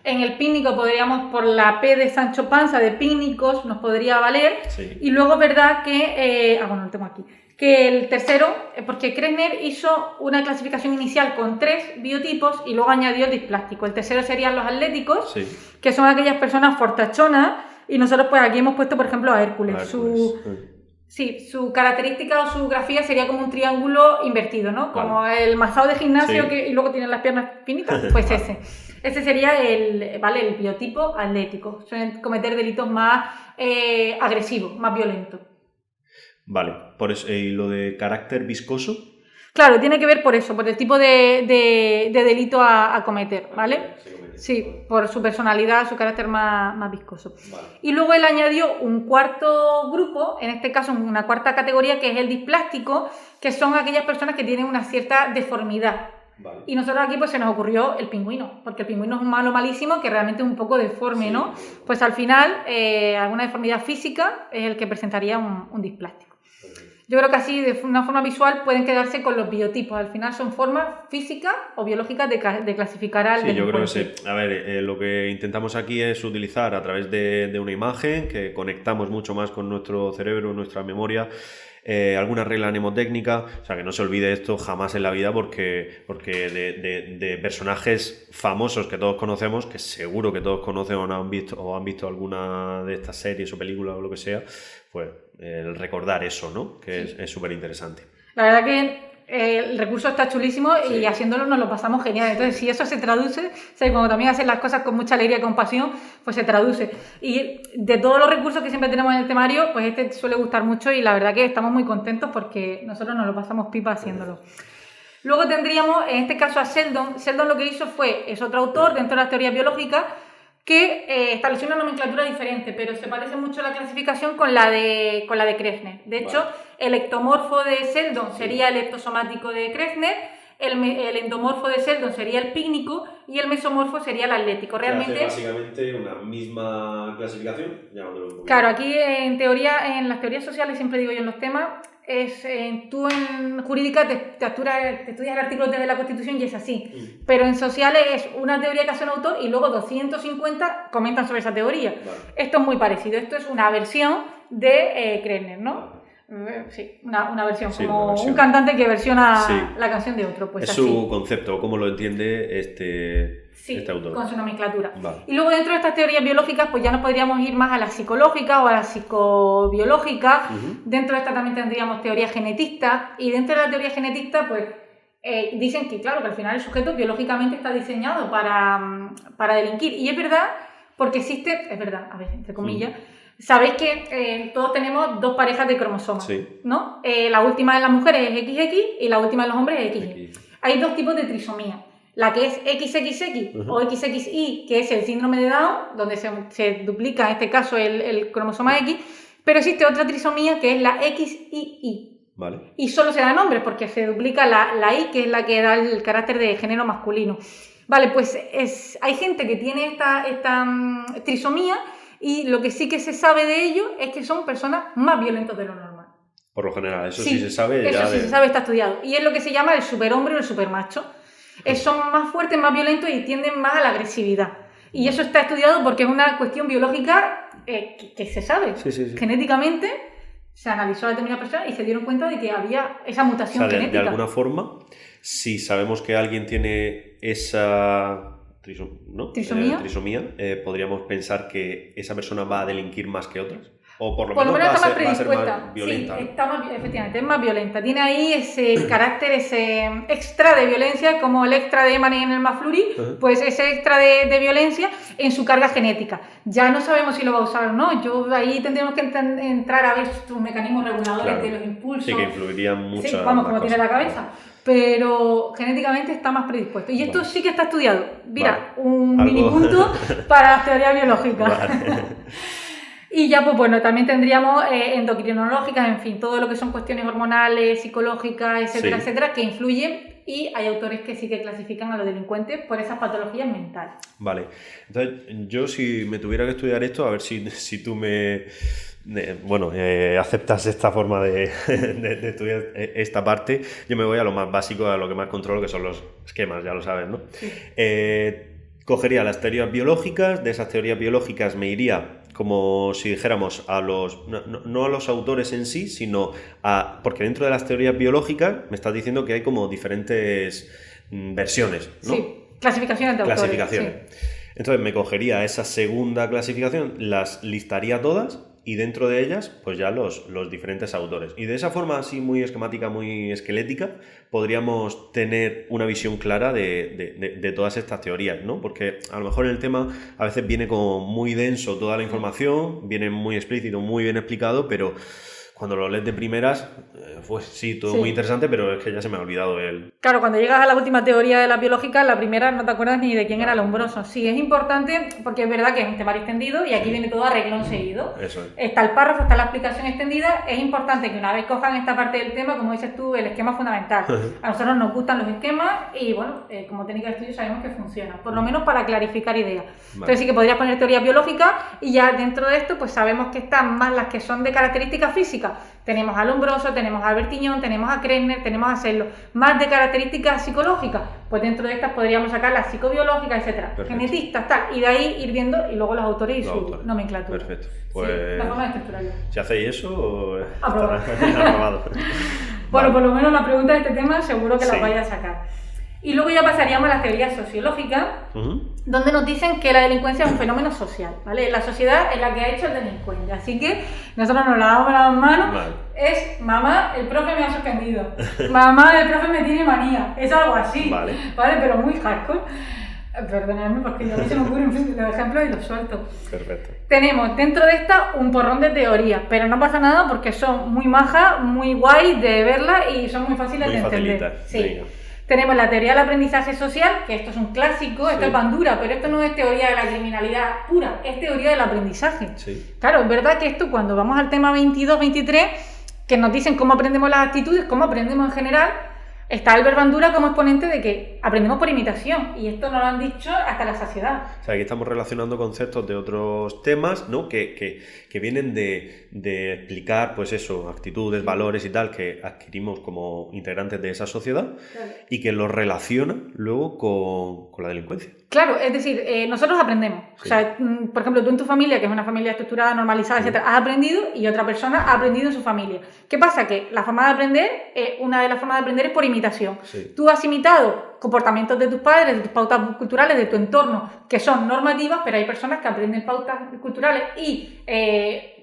En el pínico podríamos, por la P de Sancho Panza, de pínicos, nos podría valer. Y luego es verdad que, bueno, lo tengo aquí, que el tercero, porque Kressner hizo una clasificación inicial con 3 biotipos y luego añadió el displástico. El tercero serían los atléticos, que son aquellas personas fortachonas, y nosotros pues aquí hemos puesto, por ejemplo, a Hércules. Su característica o su grafía sería como un triángulo invertido, ¿no? Como el mazao de gimnasio y luego tienen las piernas finitas, pues ese sería el biotipo atlético. Suelen cometer delitos más agresivos, más violentos. Vale, por eso, ¿y lo de carácter viscoso? Claro, tiene que ver por eso, por el tipo de delito a cometer, ¿vale? Sí, por su personalidad, su carácter más viscoso. Vale. Y luego él añadió un cuarto grupo, en este caso una cuarta categoría, que es el displástico, que son aquellas personas que tienen una cierta deformidad. Vale. Y nosotros aquí pues se nos ocurrió el pingüino, porque el pingüino es un malo malísimo que realmente es un poco deforme, ¿no? Pues al final, alguna deformidad física es el que presentaría un displástico. Yo creo que así, de una forma visual, pueden quedarse con los biotipos. Al final son formas físicas o biológicas de clasificar al delincuente. Yo creo que sí. A ver, lo que intentamos aquí es utilizar a través de una imagen que conectamos mucho más con nuestro cerebro, nuestra memoria, alguna regla mnemotécnica, o sea, que no se olvide esto jamás en la vida porque de personajes famosos que todos conocemos, que seguro que todos conocen o han visto alguna de estas series o películas o lo que sea, pues el recordar eso, ¿no? Que es súper interesante. La verdad que el recurso está chulísimo y haciéndolo nos lo pasamos genial. Entonces, si eso se traduce, como también hacen las cosas con mucha alegría y compasión, pues se traduce. Y de todos los recursos que siempre tenemos en el temario, pues este suele gustar mucho y la verdad que estamos muy contentos porque nosotros nos lo pasamos pipa haciéndolo. Luego tendríamos, en este caso, a Sheldon. Sheldon lo que hizo es otro autor dentro de las teorías biológicas que estableció una nomenclatura diferente, pero se parece mucho la clasificación con la de Kressner. De hecho, el ectomorfo de Sheldon sería el ectosomático de Kressner, el endomorfo de Sheldon sería el pícnico y el mesomorfo sería el atlético. Realmente, básicamente una misma clasificación. Claro, aquí en teoría, en las teorías sociales, siempre digo yo en los temas, tú en jurídica te estudias el artículo 3 de la Constitución y es así, pero en sociales es una teoría que hace un autor y luego 250 comentan sobre esa teoría. Esto es muy parecido, esto es una versión de Kressner, ¿no? Sí, una versión, como una versión. Un cantante que versiona la canción de otro. Pues es así. Su concepto, ¿cómo lo entiende este autor? Con su nomenclatura. Y luego dentro de estas teorías biológicas pues ya nos podríamos ir más a las psicológicas o a las psicobiológicas. Dentro de esta también tendríamos teoría genetista y dentro de la teoría genetista pues dicen que claro, que al final el sujeto biológicamente está diseñado para delinquir. Y es verdad, porque existe, es verdad, a ver, entre comillas, sabéis que todos tenemos 2 parejas de cromosomas, ¿no? La última de las mujeres es XX y la última de los hombres es XY. Hay 2 tipos de trisomía. La que es XXX o XXI, que es el síndrome de Down, donde se duplica en este caso el cromosoma X, pero existe otra trisomía que es la XII. Vale. Y solo se da en hombres porque se duplica la I, que es la que da el carácter de género masculino. Vale, pues hay gente que tiene esta trisomía y lo que sí que se sabe de ellos es que son personas más violentas de lo normal. Por lo general, eso sí se sabe. Eso sí se sabe, está estudiado. Y es lo que se llama el superhombre o el supermacho. Son más fuertes, más violentos y tienden más a la agresividad. Y eso está estudiado porque es una cuestión biológica que se sabe. Sí. Genéticamente se analizó a determinada persona y se dieron cuenta de que había esa mutación genética. De alguna forma, si sabemos que alguien tiene esa trisomía, podríamos pensar que esa persona va a delinquir más que otras. O por lo menos está más va a ser predispuesta. más violenta. Sí, efectivamente, es más violenta. Tiene ahí ese carácter, ese extra de violencia, como el extra de Emanuel en el McFlurry, pues ese extra de violencia en su carga genética. Ya no sabemos si lo va a usar o no. Ahí tendríamos que entrar a ver sus mecanismos reguladores de los impulsos. Sí, que influirían mucho. Sí, vamos, como tiene la cabeza. Pero genéticamente está más predispuesto. Y esto sí que está estudiado. Mira, un mini punto para las teorías biológicas. Y ya, pues bueno, también tendríamos endocrinológicas, en fin, todo lo que son cuestiones hormonales, psicológicas, etcétera, etcétera, que influyen, y hay autores que sí que clasifican a los delincuentes por esas patologías mentales. Vale. Entonces, yo si me tuviera que estudiar esto, a ver si tú me... aceptas esta forma de estudiar esta parte, yo me voy a lo más básico, a lo que más controlo, que son los esquemas, ya lo sabes, ¿no? Sí. Cogería las teorías biológicas, de esas teorías biológicas me iría, como si dijéramos, a los no a los autores en sí, sino a... Porque dentro de las teorías biológicas me estás diciendo que hay como diferentes versiones, ¿no? Sí, clasificaciones de autores. Clasificaciones. Sí. Entonces me cogería esa segunda clasificación, las listaría todas y dentro de ellas, pues ya los diferentes autores. Y de esa forma así muy esquemática, muy esquelética, podríamos tener una visión clara de todas estas teorías, ¿no? Porque a lo mejor en el tema a veces viene como muy denso toda la información, viene muy explícito, muy bien explicado, pero cuando lo lees de primeras, pues sí, todo muy interesante, pero es que ya se me ha olvidado el... Claro, cuando llegas a la última teoría de la biológica, la primera no te acuerdas ni de quién era el hombroso. Sí, es importante porque es verdad que es un temario extendido y aquí viene todo a renglón seguido. Eso es. Está el párrafo, está la explicación extendida. Es importante que una vez cojan esta parte del tema, como dices tú, el esquema fundamental. A nosotros nos gustan los esquemas y, bueno, como técnica de estudio sabemos que funciona, por lo menos para clarificar ideas. Vale. Entonces sí que podrías poner teoría biológica y ya dentro de esto pues sabemos que están más las que son de características físicas. Tenemos a Lombroso, tenemos a Bertiñón, tenemos a Kresner, tenemos a Sello. Más de características psicológicas, pues dentro de estas podríamos sacar las psicobiológicas, etcétera. Genetistas, tal. Y de ahí ir viendo y luego los autores y su nomenclatura. Perfecto. Pues, sí, la forma de estructurarlo. Si hacéis eso, aprobado. Bueno, por lo menos la pregunta de este tema seguro que la vais a sacar. Y luego ya pasaríamos a las teorías sociológicas, donde nos dicen que la delincuencia es un fenómeno social, ¿vale? La sociedad es la que ha hecho el delincuente, así que nosotros nos lavamos las manos, es mamá, el profe me ha suspendido, mamá, el profe me tiene manía, es algo así, ¿vale? Pero muy hardcore. Perdonadme porque a mí se me ocurren los ejemplos y los suelto. Perfecto. Tenemos dentro de esta un porrón de teorías, pero no pasa nada porque son muy majas, muy guay de verlas y son muy fáciles de entender. Sí. Venga. Tenemos la teoría del aprendizaje social, que esto es un clásico, esto es Bandura, pero esto no es teoría de la criminalidad pura, es teoría del aprendizaje. Sí. Claro, es verdad que esto cuando vamos al tema 22-23, que nos dicen cómo aprendemos las actitudes, cómo aprendemos en general, está Albert Bandura como exponente de que aprendemos por imitación, y esto nos lo han dicho hasta la saciedad. O sea, aquí estamos relacionando conceptos de otros temas, ¿no? Que vienen de explicar, pues eso, actitudes, valores y tal, que adquirimos como integrantes de esa sociedad, y que los relacionan luego con la delincuencia. Claro, es decir, nosotros aprendemos. Sí. O sea, por ejemplo, tú en tu familia, que es una familia estructurada, normalizada, etcétera, has aprendido y otra persona ha aprendido en su familia. ¿Qué pasa? Que la forma de aprender, una de las formas de aprender es por imitación. Sí. Tú has imitado comportamientos de tus padres, de tus pautas culturales, de tu entorno, que son normativas, pero hay personas que aprenden pautas culturales y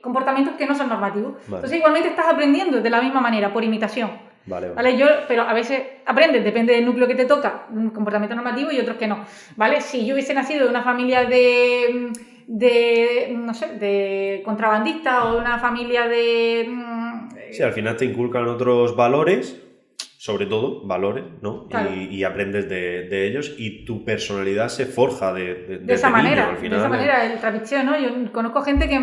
comportamientos que no son normativos. Vale. Entonces, igualmente estás aprendiendo de la misma manera, por imitación. Vale. Pero a veces aprendes, depende del núcleo que te toca, un comportamiento normativo y otros que no, ¿vale? Si yo hubiese nacido de una familia de contrabandistas o de una familia de... Sí, al final te inculcan otros valores, sobre todo valores, ¿no? Claro. Y aprendes de ellos y tu personalidad se forja de esa manera, niño, al final, de esa manera, el trapicheo, ¿no? Yo conozco gente que,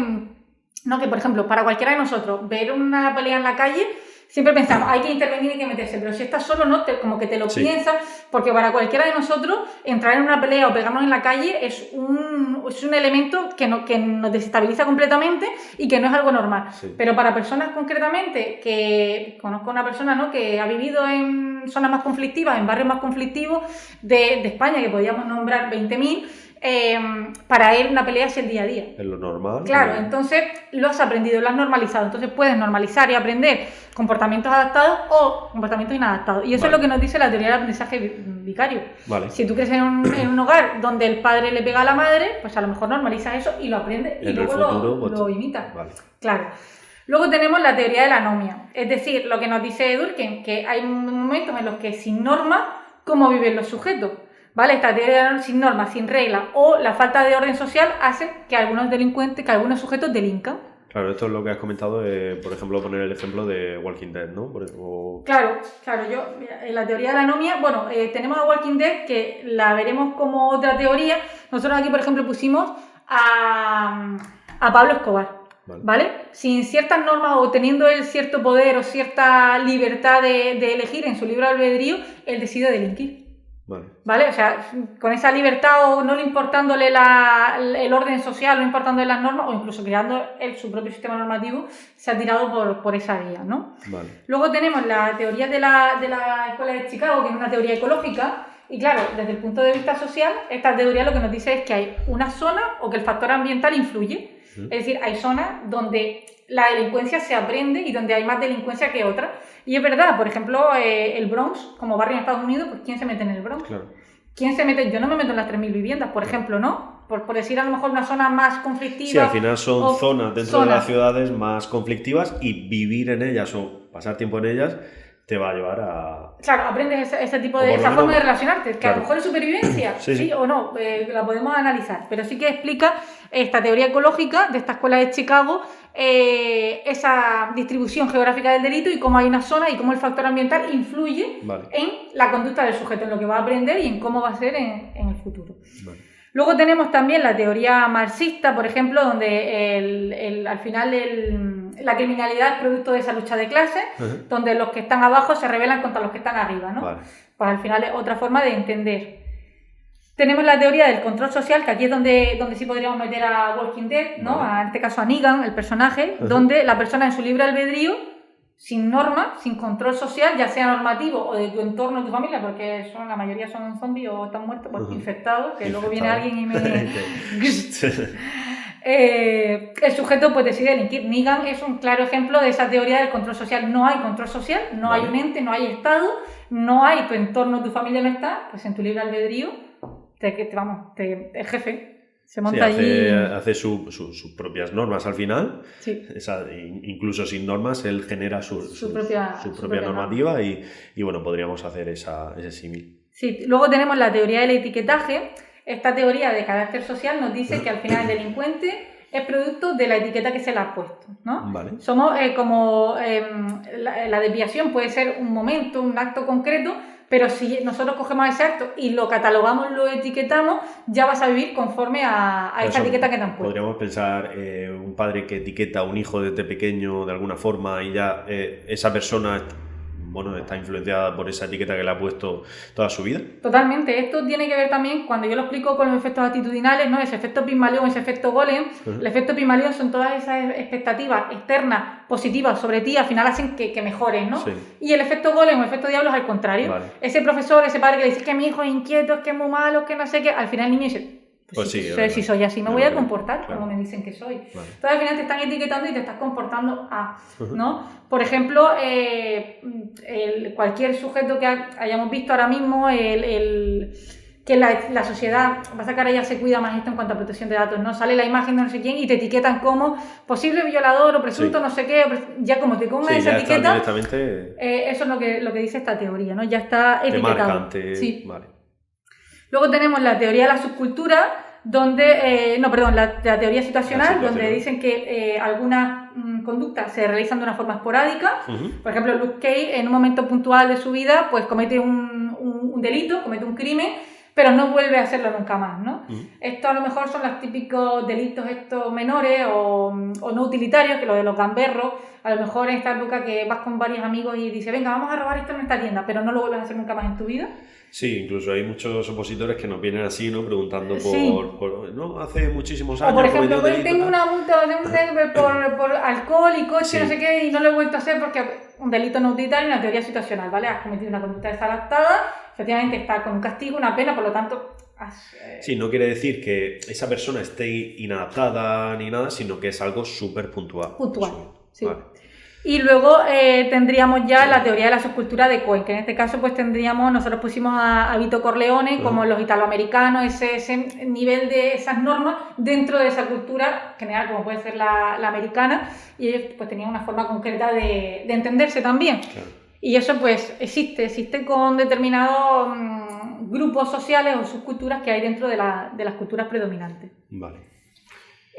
por ejemplo, para cualquiera de nosotros, ver una pelea en la calle... Siempre pensamos, hay que intervenir y hay que meterse, pero si estás solo, no, como que te lo piensas, porque para cualquiera de nosotros entrar en una pelea o pegarnos en la calle es un elemento que nos desestabiliza completamente y que no es algo normal. Sí. Pero para personas concretamente, que conozco una persona, ¿no?, que ha vivido en zonas más conflictivas, en barrios más conflictivos de España, que podríamos nombrar 20.000, para él una pelea es el día a día. Es lo normal. Claro, entonces lo has aprendido, lo has normalizado. Entonces puedes normalizar y aprender comportamientos adaptados o comportamientos inadaptados. Y eso es lo que nos dice la teoría del aprendizaje vicario. Vale. Si tú creces en un hogar donde el padre le pega a la madre, pues a lo mejor normalizas eso y lo aprendes y luego lo imitas. Vale. Claro. Luego tenemos la teoría de la anomia, es decir, lo que nos dice Durkheim, que hay momentos en los que sin norma, ¿cómo viven los sujetos? ¿Vale? Esta teoría sin norma, sin regla o la falta de orden social hace que algunos delincuentes, que algunos sujetos delincan. Claro, esto es lo que has comentado, por ejemplo, poner el ejemplo de Walking Dead, ¿no? Claro, yo, en la teoría de la anomia, bueno, tenemos a Walking Dead, que la veremos como otra teoría. Nosotros aquí, por ejemplo, pusimos a Pablo Escobar. ¿Vale? Sin ciertas normas o teniendo él cierto poder o cierta libertad de elegir en su libre albedrío, él decide delinquir. ¿Vale? O sea, con esa libertad o no importándole el orden social, no importándole las normas o incluso creando él su propio sistema normativo, se ha tirado por esa vía, ¿no? Vale. Luego tenemos la teoría de la Escuela de Chicago, que es una teoría ecológica. Y claro, desde el punto de vista social, esta teoría lo que nos dice es que hay una zona o que el factor ambiental influye. Es decir, hay zonas donde la delincuencia se aprende y donde hay más delincuencia que otras. Y es verdad, por ejemplo, el Bronx, como barrio en Estados Unidos, pues ¿quién se mete en el Bronx? Claro. ¿Quién se mete? Yo no me meto en las 3.000 viviendas, por ejemplo, ¿no? Por decir a lo mejor una zona más conflictiva. Sí, al final son zonas dentro de las ciudades más conflictivas y vivir en ellas o pasar tiempo en ellas te va a llevar a... Claro, aprendes ese tipo de... esa forma de relacionarte, que claro. A lo mejor es supervivencia, sí o no, la podemos analizar, pero sí que explica esta teoría ecológica de esta escuela de Chicago, esa distribución geográfica del delito y cómo hay una zona y cómo el factor ambiental influye en la conducta del sujeto, en lo que va a aprender y en cómo va a ser en el futuro. Vale. Luego tenemos también la teoría marxista, por ejemplo, donde al final la criminalidad es producto de esa lucha de clases, donde los que están abajo se rebelan contra los que están arriba, ¿no? Vale. Pues al final es otra forma de entender. Tenemos la teoría del control social, que aquí es donde sí podríamos meter a Walking Dead, ¿no? En este caso a Negan, el personaje, donde la persona en su libre albedrío, sin norma, sin control social, ya sea normativo o de tu entorno, de tu familia, porque la mayoría son zombies o están muertos, pues infectados, que luego viene alguien y me... el sujeto pues decide delinquir. Negan es un claro ejemplo de esa teoría del control social. No hay control social, no hay un ente, no hay Estado, no hay tu entorno, tu familia no está, pues en tu libre albedrío, el jefe se monta allí. Hace sus propias normas al final. Sí. Incluso sin normas, él genera su propia normativa y bueno, podríamos hacer ese símil. Sí, luego tenemos la teoría del etiquetaje. Esta teoría de carácter social nos dice que al final el delincuente es producto de la etiqueta que se le ha puesto, ¿no? Vale. Somos la desviación puede ser un momento, un acto concreto, pero si nosotros cogemos ese acto y lo catalogamos, lo etiquetamos, ya vas a vivir conforme a esa etiqueta que te han puesto. Podríamos pensar un padre que etiqueta a un hijo desde pequeño de alguna forma y ya esa persona... está influenciada por esa etiqueta que le ha puesto toda su vida. Totalmente. Esto tiene que ver también, cuando yo lo explico con los efectos actitudinales, ¿no? Ese efecto Pigmalión, ese efecto Golem. El efecto Pigmalión son todas esas expectativas externas, positivas sobre ti, al final hacen que mejores, ¿no? Sí. Y el efecto Golem o el efecto Diablo es al contrario. Vale. Ese profesor, ese padre que le dice que mi hijo es inquieto, es que es muy malo, que no sé qué, al final el niño dice... Pues si soy así, me voy a comportar como me dicen que soy. Vale. Entonces al final te están etiquetando y te estás comportando ¿no? Por ejemplo, cualquier sujeto que hayamos visto ahora mismo, que la sociedad, pasa que ahora ya se cuida más esto en cuanto a protección de datos, ¿no? Sale la imagen de no sé quién y te etiquetan como posible violador o presunto no sé qué, ya como te pongan esa etiqueta, eso es lo que dice esta teoría, ¿no? Ya está etiquetado. Vale. Luego tenemos la teoría de la subcultura, donde, la teoría situacional, donde dicen que algunas conductas se realizan de una forma esporádica. Por ejemplo, Luke Cage, en un momento puntual de su vida, pues comete un delito, comete un crimen, pero no vuelve a hacerlo nunca más, ¿no? Esto a lo mejor son los típicos delitos estos menores o no utilitarios, que lo de los gamberros, a lo mejor en esta época que vas con varios amigos y dices, venga, vamos a robar esto en esta tienda, pero no lo vuelves a hacer nunca más en tu vida. Sí, incluso hay muchos opositores que nos vienen así, ¿no? Preguntando no, hace muchísimos años... O por ejemplo, tengo una multa por alcohol y coche, no sé qué, y no lo he vuelto a hacer porque un delito no utilitario y una teoría situacional, ¿vale? Has cometido una conducta desadaptada, efectivamente está con un castigo, una pena, por lo tanto, Sí, no quiere decir que esa persona esté inadaptada ni nada, sino que es algo súper puntual. Puntual, sí. Vale. Y luego tendríamos ya la teoría de la subcultura de Cohen, que en este caso pues nosotros pusimos a Vito Corleone como los italoamericanos, ese nivel de esas normas dentro de esa cultura general, como puede ser la americana, y ellos pues tenían una forma concreta de entenderse también. Claro. Y eso pues existe con determinados grupos sociales o subculturas que hay dentro de las culturas predominantes. Vale.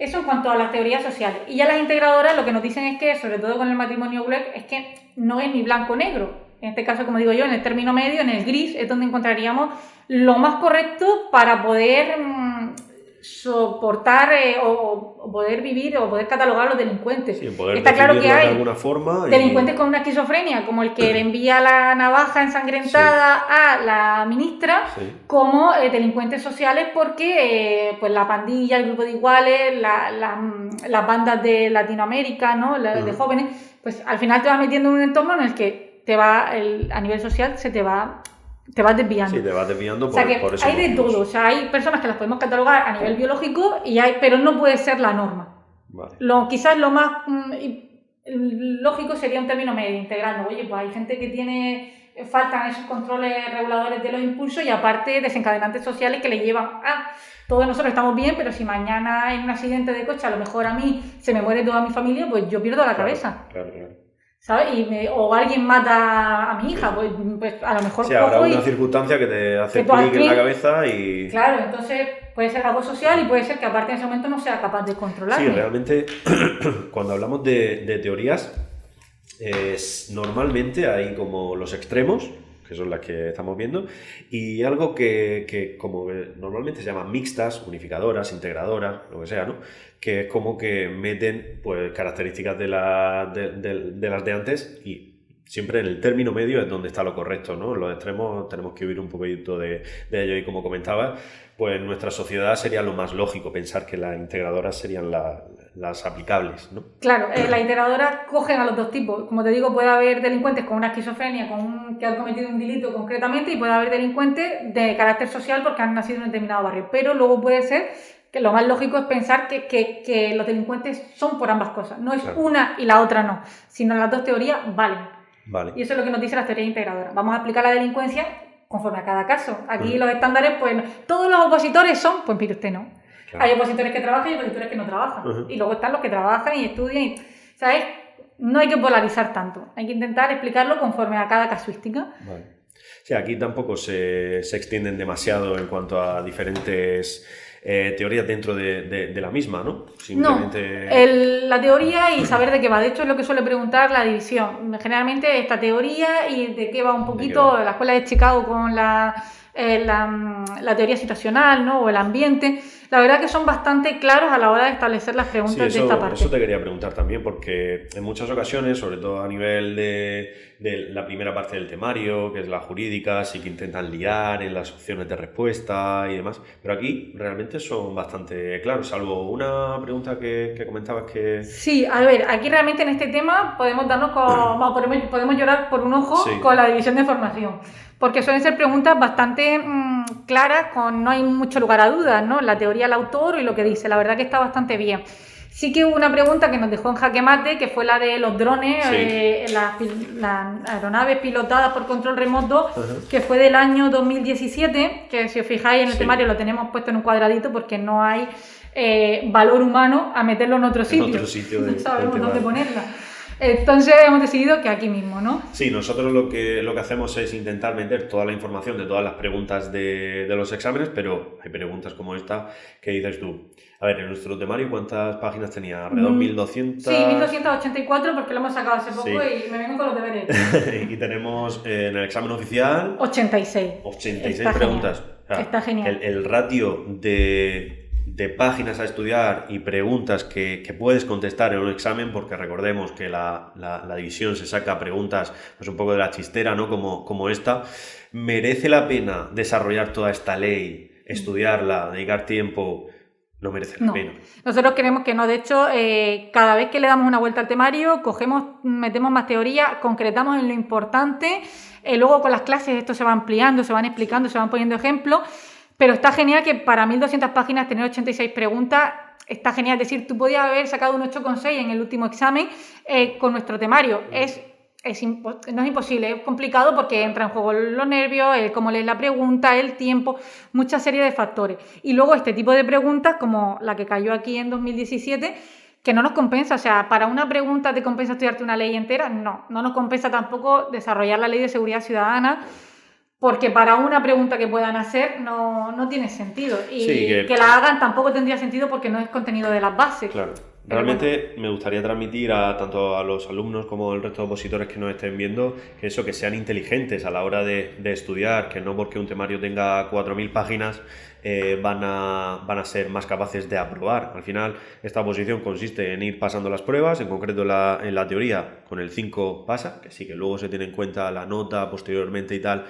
Eso en cuanto a las teorías sociales. Y ya las integradoras lo que nos dicen es que, sobre todo con el matrimonio Black, es que no es ni blanco o negro. En este caso, como digo yo, en el término medio, en el gris, es donde encontraríamos lo más correcto para poder soportar o poder vivir o poder catalogar a los delincuentes. Sí, poder está claro que hay de alguna forma delincuentes con una esquizofrenia, como el que le envía la navaja ensangrentada a la ministra, como delincuentes sociales porque pues la pandilla, el grupo de iguales, las bandas de Latinoamérica, ¿no? De jóvenes, pues al final te vas metiendo en un entorno en el que a nivel social te vas desviando. Sí, te vas desviando por eso. Hay de todo. O sea, hay personas que las podemos catalogar a nivel biológico, pero no puede ser la norma. Vale. Quizás lo más lógico sería un término medio, integrando. Oye, pues hay gente que faltan esos controles reguladores de los impulsos y aparte desencadenantes sociales que le llevan a... Todos nosotros estamos bien, pero si mañana en un accidente de coche a lo mejor a mí se me muere toda mi familia, pues yo pierdo la cabeza. Claro. ¿Sabes? O alguien mata a mi hija, pues a lo mejor... Sí, habrá una circunstancia que te hace clic en la cabeza y... Claro, entonces puede ser algo social y puede ser que aparte en ese momento no sea capaz de controlarlo. Sí, realmente cuando hablamos de teorías, normalmente hay como los extremos, que son las que estamos viendo, y algo que como normalmente se llaman mixtas, unificadoras, integradoras, lo que sea, ¿no? Que es como que meten pues características de las de antes y siempre en el término medio es donde está lo correcto, ¿no? En los extremos tenemos que huir un poquito de ello y como comentaba, pues en nuestra sociedad sería lo más lógico pensar que las integradoras serían las aplicables, ¿no? Claro, las integradoras cogen a los dos tipos. Como te digo, puede haber delincuentes con una esquizofrenia, que han cometido un delito concretamente, y puede haber delincuentes de carácter social porque han nacido en un determinado barrio. Pero luego puede ser que lo más lógico es pensar que los delincuentes son por ambas cosas. No es una y la otra no, sino las dos teorías valen. Vale. Y eso es lo que nos dicen las teorías integradoras. Vamos a aplicar la delincuencia conforme a cada caso. Aquí los estándares, pues todos los opositores son, pues mire usted no. Claro. Hay opositores que trabajan y opositores que no trabajan. Y luego están los que trabajan y estudian. ¿Sabes? No hay que polarizar tanto. Hay que intentar explicarlo conforme a cada casuística. Vale. Sí, aquí tampoco se extienden demasiado en cuanto a diferentes teorías dentro de la misma, ¿no? Simplemente... No, la teoría y saber de qué va. De hecho, es lo que suele preguntar la división. Generalmente esta teoría y de qué va un poquito la escuela de Chicago con la teoría situacional, ¿no? O el ambiente. La verdad que son bastante claros a la hora de establecer las preguntas de esta parte. Eso te quería preguntar también, porque en muchas ocasiones, sobre todo a nivel de la primera parte del temario, que es la jurídica, sí que intentan liar en las opciones de respuesta y demás, pero aquí realmente son bastante claros, salvo una pregunta que comentabas que... Sí, a ver, aquí realmente en este tema podemos podemos llorar por un ojo con la división de formación. Porque suelen ser preguntas bastante claras, no hay mucho lugar a dudas, ¿no? La teoría del autor y lo que dice, la verdad que está bastante bien. Sí que hubo una pregunta que nos dejó en jaque mate, que fue la de los drones, las aeronaves pilotadas por control remoto, que fue del año 2017, que si os fijáis en el temario lo tenemos puesto en un cuadradito porque no hay valor humano a meterlo en otro sitio. No sabemos dónde ponerla. Entonces hemos decidido que aquí mismo, ¿no? Sí, nosotros lo que hacemos es intentar meter toda la información de todas las preguntas de los exámenes, pero hay preguntas como esta que dices tú. A ver, en nuestro temario, ¿cuántas páginas tenía? ¿Alrededor 1200? Sí, 1284 porque lo hemos sacado hace poco y me vengo con los deberes. Y tenemos en el examen oficial... 86. 86 preguntas. Está genial. El ratio de páginas a estudiar y preguntas que puedes contestar en un examen, porque recordemos que la división se saca preguntas pues un poco de la chistera, ¿no? Como esta. ¿Merece la pena desarrollar toda esta ley, estudiarla, dedicar tiempo? No merece la pena. Nosotros creemos que no. De hecho, cada vez que le damos una vuelta al temario, metemos más teoría, concretamos en lo importante. Luego con las clases esto se va ampliando, se van explicando, se van poniendo ejemplos. Pero está genial que para 1200 páginas tener 86 preguntas está genial. Es decir, tú podías haber sacado un 8,6 en el último examen con nuestro temario. No es imposible, es complicado porque entra en juego los nervios, cómo lees la pregunta, el tiempo, mucha serie de factores. Y luego este tipo de preguntas, como la que cayó aquí en 2017, que no nos compensa. O sea, para una pregunta te compensa estudiarte una ley entera, no nos compensa tampoco desarrollar la ley de seguridad ciudadana, porque para una pregunta que puedan hacer no tiene sentido. Y sí, que la hagan tampoco tendría sentido porque no es contenido de las bases. Claro. Realmente me gustaría transmitir tanto a los alumnos como al resto de opositores que nos estén viendo que sean inteligentes a la hora de estudiar, que no porque un temario tenga 4.000 páginas van a ser más capaces de aprobar. Al final, esta oposición consiste en ir pasando las pruebas, en concreto en la teoría con el 5 pasa, que sí que luego se tiene en cuenta la nota posteriormente y tal,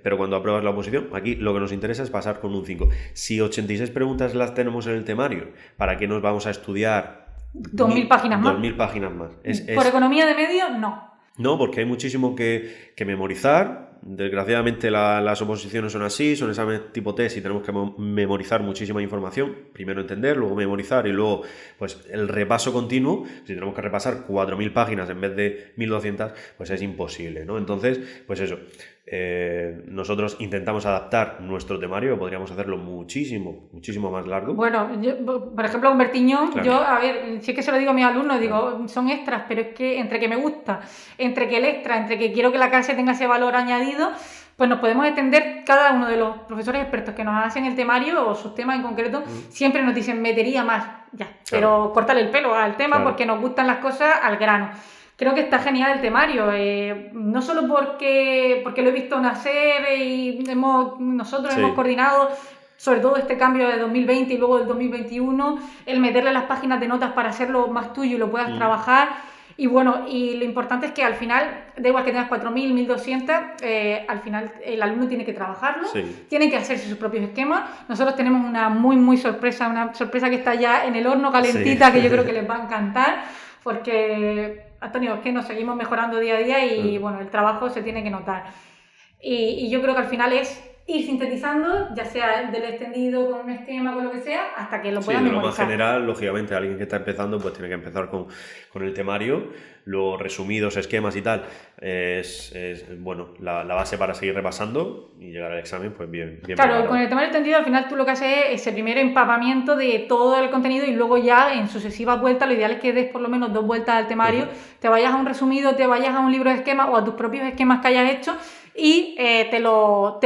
pero cuando apruebas la oposición, aquí lo que nos interesa es pasar con un 5. Si 86 preguntas las tenemos en el temario, ¿para qué nos vamos a estudiar 2.000 páginas más? 2.000 páginas más. ¿Por economía de medio? No. No, porque hay muchísimo que memorizar. Desgraciadamente las oposiciones son así, son exámenes tipo test y tenemos que memorizar muchísima información. Primero entender, luego memorizar y luego pues el repaso continuo. Si tenemos que repasar 4.000 páginas en vez de 1.200, pues es imposible, ¿no? Entonces, pues eso. Nosotros intentamos adaptar nuestro temario, podríamos hacerlo muchísimo más largo. Bueno, yo, por ejemplo, con Bertiñón, claro. Yo, a ver, si es que se lo digo a mis alumnos, digo, son extras, pero es que entre que me gusta, entre que el extra, entre que quiero que la clase tenga ese valor añadido, pues nos podemos extender. Cada uno de los profesores expertos que nos hacen el temario o sus temas en concreto, siempre nos dicen, metería más, ya, claro. Pero córtale el pelo al tema, claro. Porque nos gustan las cosas al grano. Creo que está genial el temario, no solo porque lo he visto nacer y nosotros hemos coordinado, sobre todo este cambio de 2020 y luego del 2021, el meterle las páginas de notas para hacerlo más tuyo y lo puedas trabajar. Y bueno, y lo importante es que al final, da igual que tengas 4.000, 1.200, al final el alumno tiene que trabajarlo, tiene que hacerse sus propios esquemas. Nosotros tenemos una muy sorpresa, una sorpresa que está ya en el horno calentita, que yo creo que les va a encantar, porque, Antonio, es que nos seguimos mejorando día a día y bueno, el trabajo se tiene que notar. Y yo creo que al final es ir sintetizando, ya sea del extendido con un esquema, con lo que sea, hasta que lo puedan memorizar. Sí, de lo más general, lógicamente, alguien que está empezando pues tiene que empezar con el temario, los resumidos, esquemas y tal, es bueno, la base para seguir repasando y llegar al examen pues bien claro, preparado. Con el temario extendido al final tú lo que haces es ese primer empapamiento de todo el contenido y luego ya en sucesivas vueltas, lo ideal es que des por lo menos 2 vueltas al temario, te vayas a un resumido, te vayas a un libro de esquemas o a tus propios esquemas que hayas hecho y te lo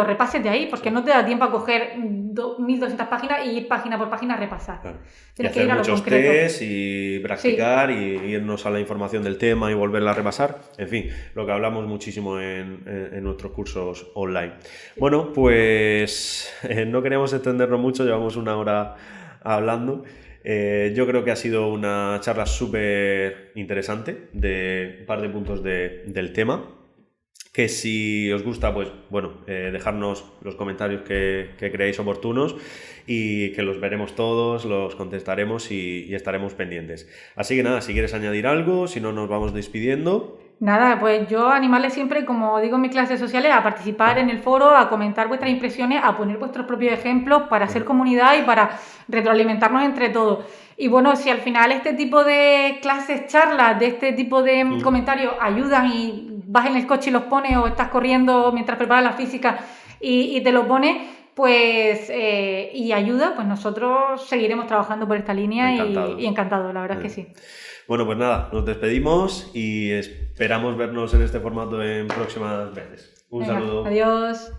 repases de ahí, porque no te da tiempo a coger 1.200 páginas y ir página por página a repasar. Claro. Y hacer muchos test y practicar y irnos a la información del tema y volverla a repasar. En fin, lo que hablamos muchísimo en nuestros cursos online. Bueno, pues no queremos extendernos mucho, llevamos 1 hora hablando. Yo creo que ha sido una charla súper interesante de un par de puntos del tema. Que si os gusta, pues bueno, dejarnos los comentarios que creáis oportunos y que los veremos todos, los contestaremos y estaremos pendientes. Así que nada, si quieres añadir algo, si no nos vamos despidiendo. Nada, pues yo animarles siempre, como digo en mis clases sociales, a participar en el foro, a comentar vuestras impresiones, a poner vuestros propios ejemplos para hacer comunidad y para retroalimentarnos entre todos. Y bueno, si al final este tipo de clases, charlas, de este tipo de comentarios ayudan y vas en el coche y los pones o estás corriendo mientras preparas la física y te lo pones, pues y ayuda, pues nosotros seguiremos trabajando por esta línea y encantados, la verdad es que sí. Bueno, pues nada, nos despedimos y esperamos vernos en este formato en próximas veces. Un saludo. Adiós.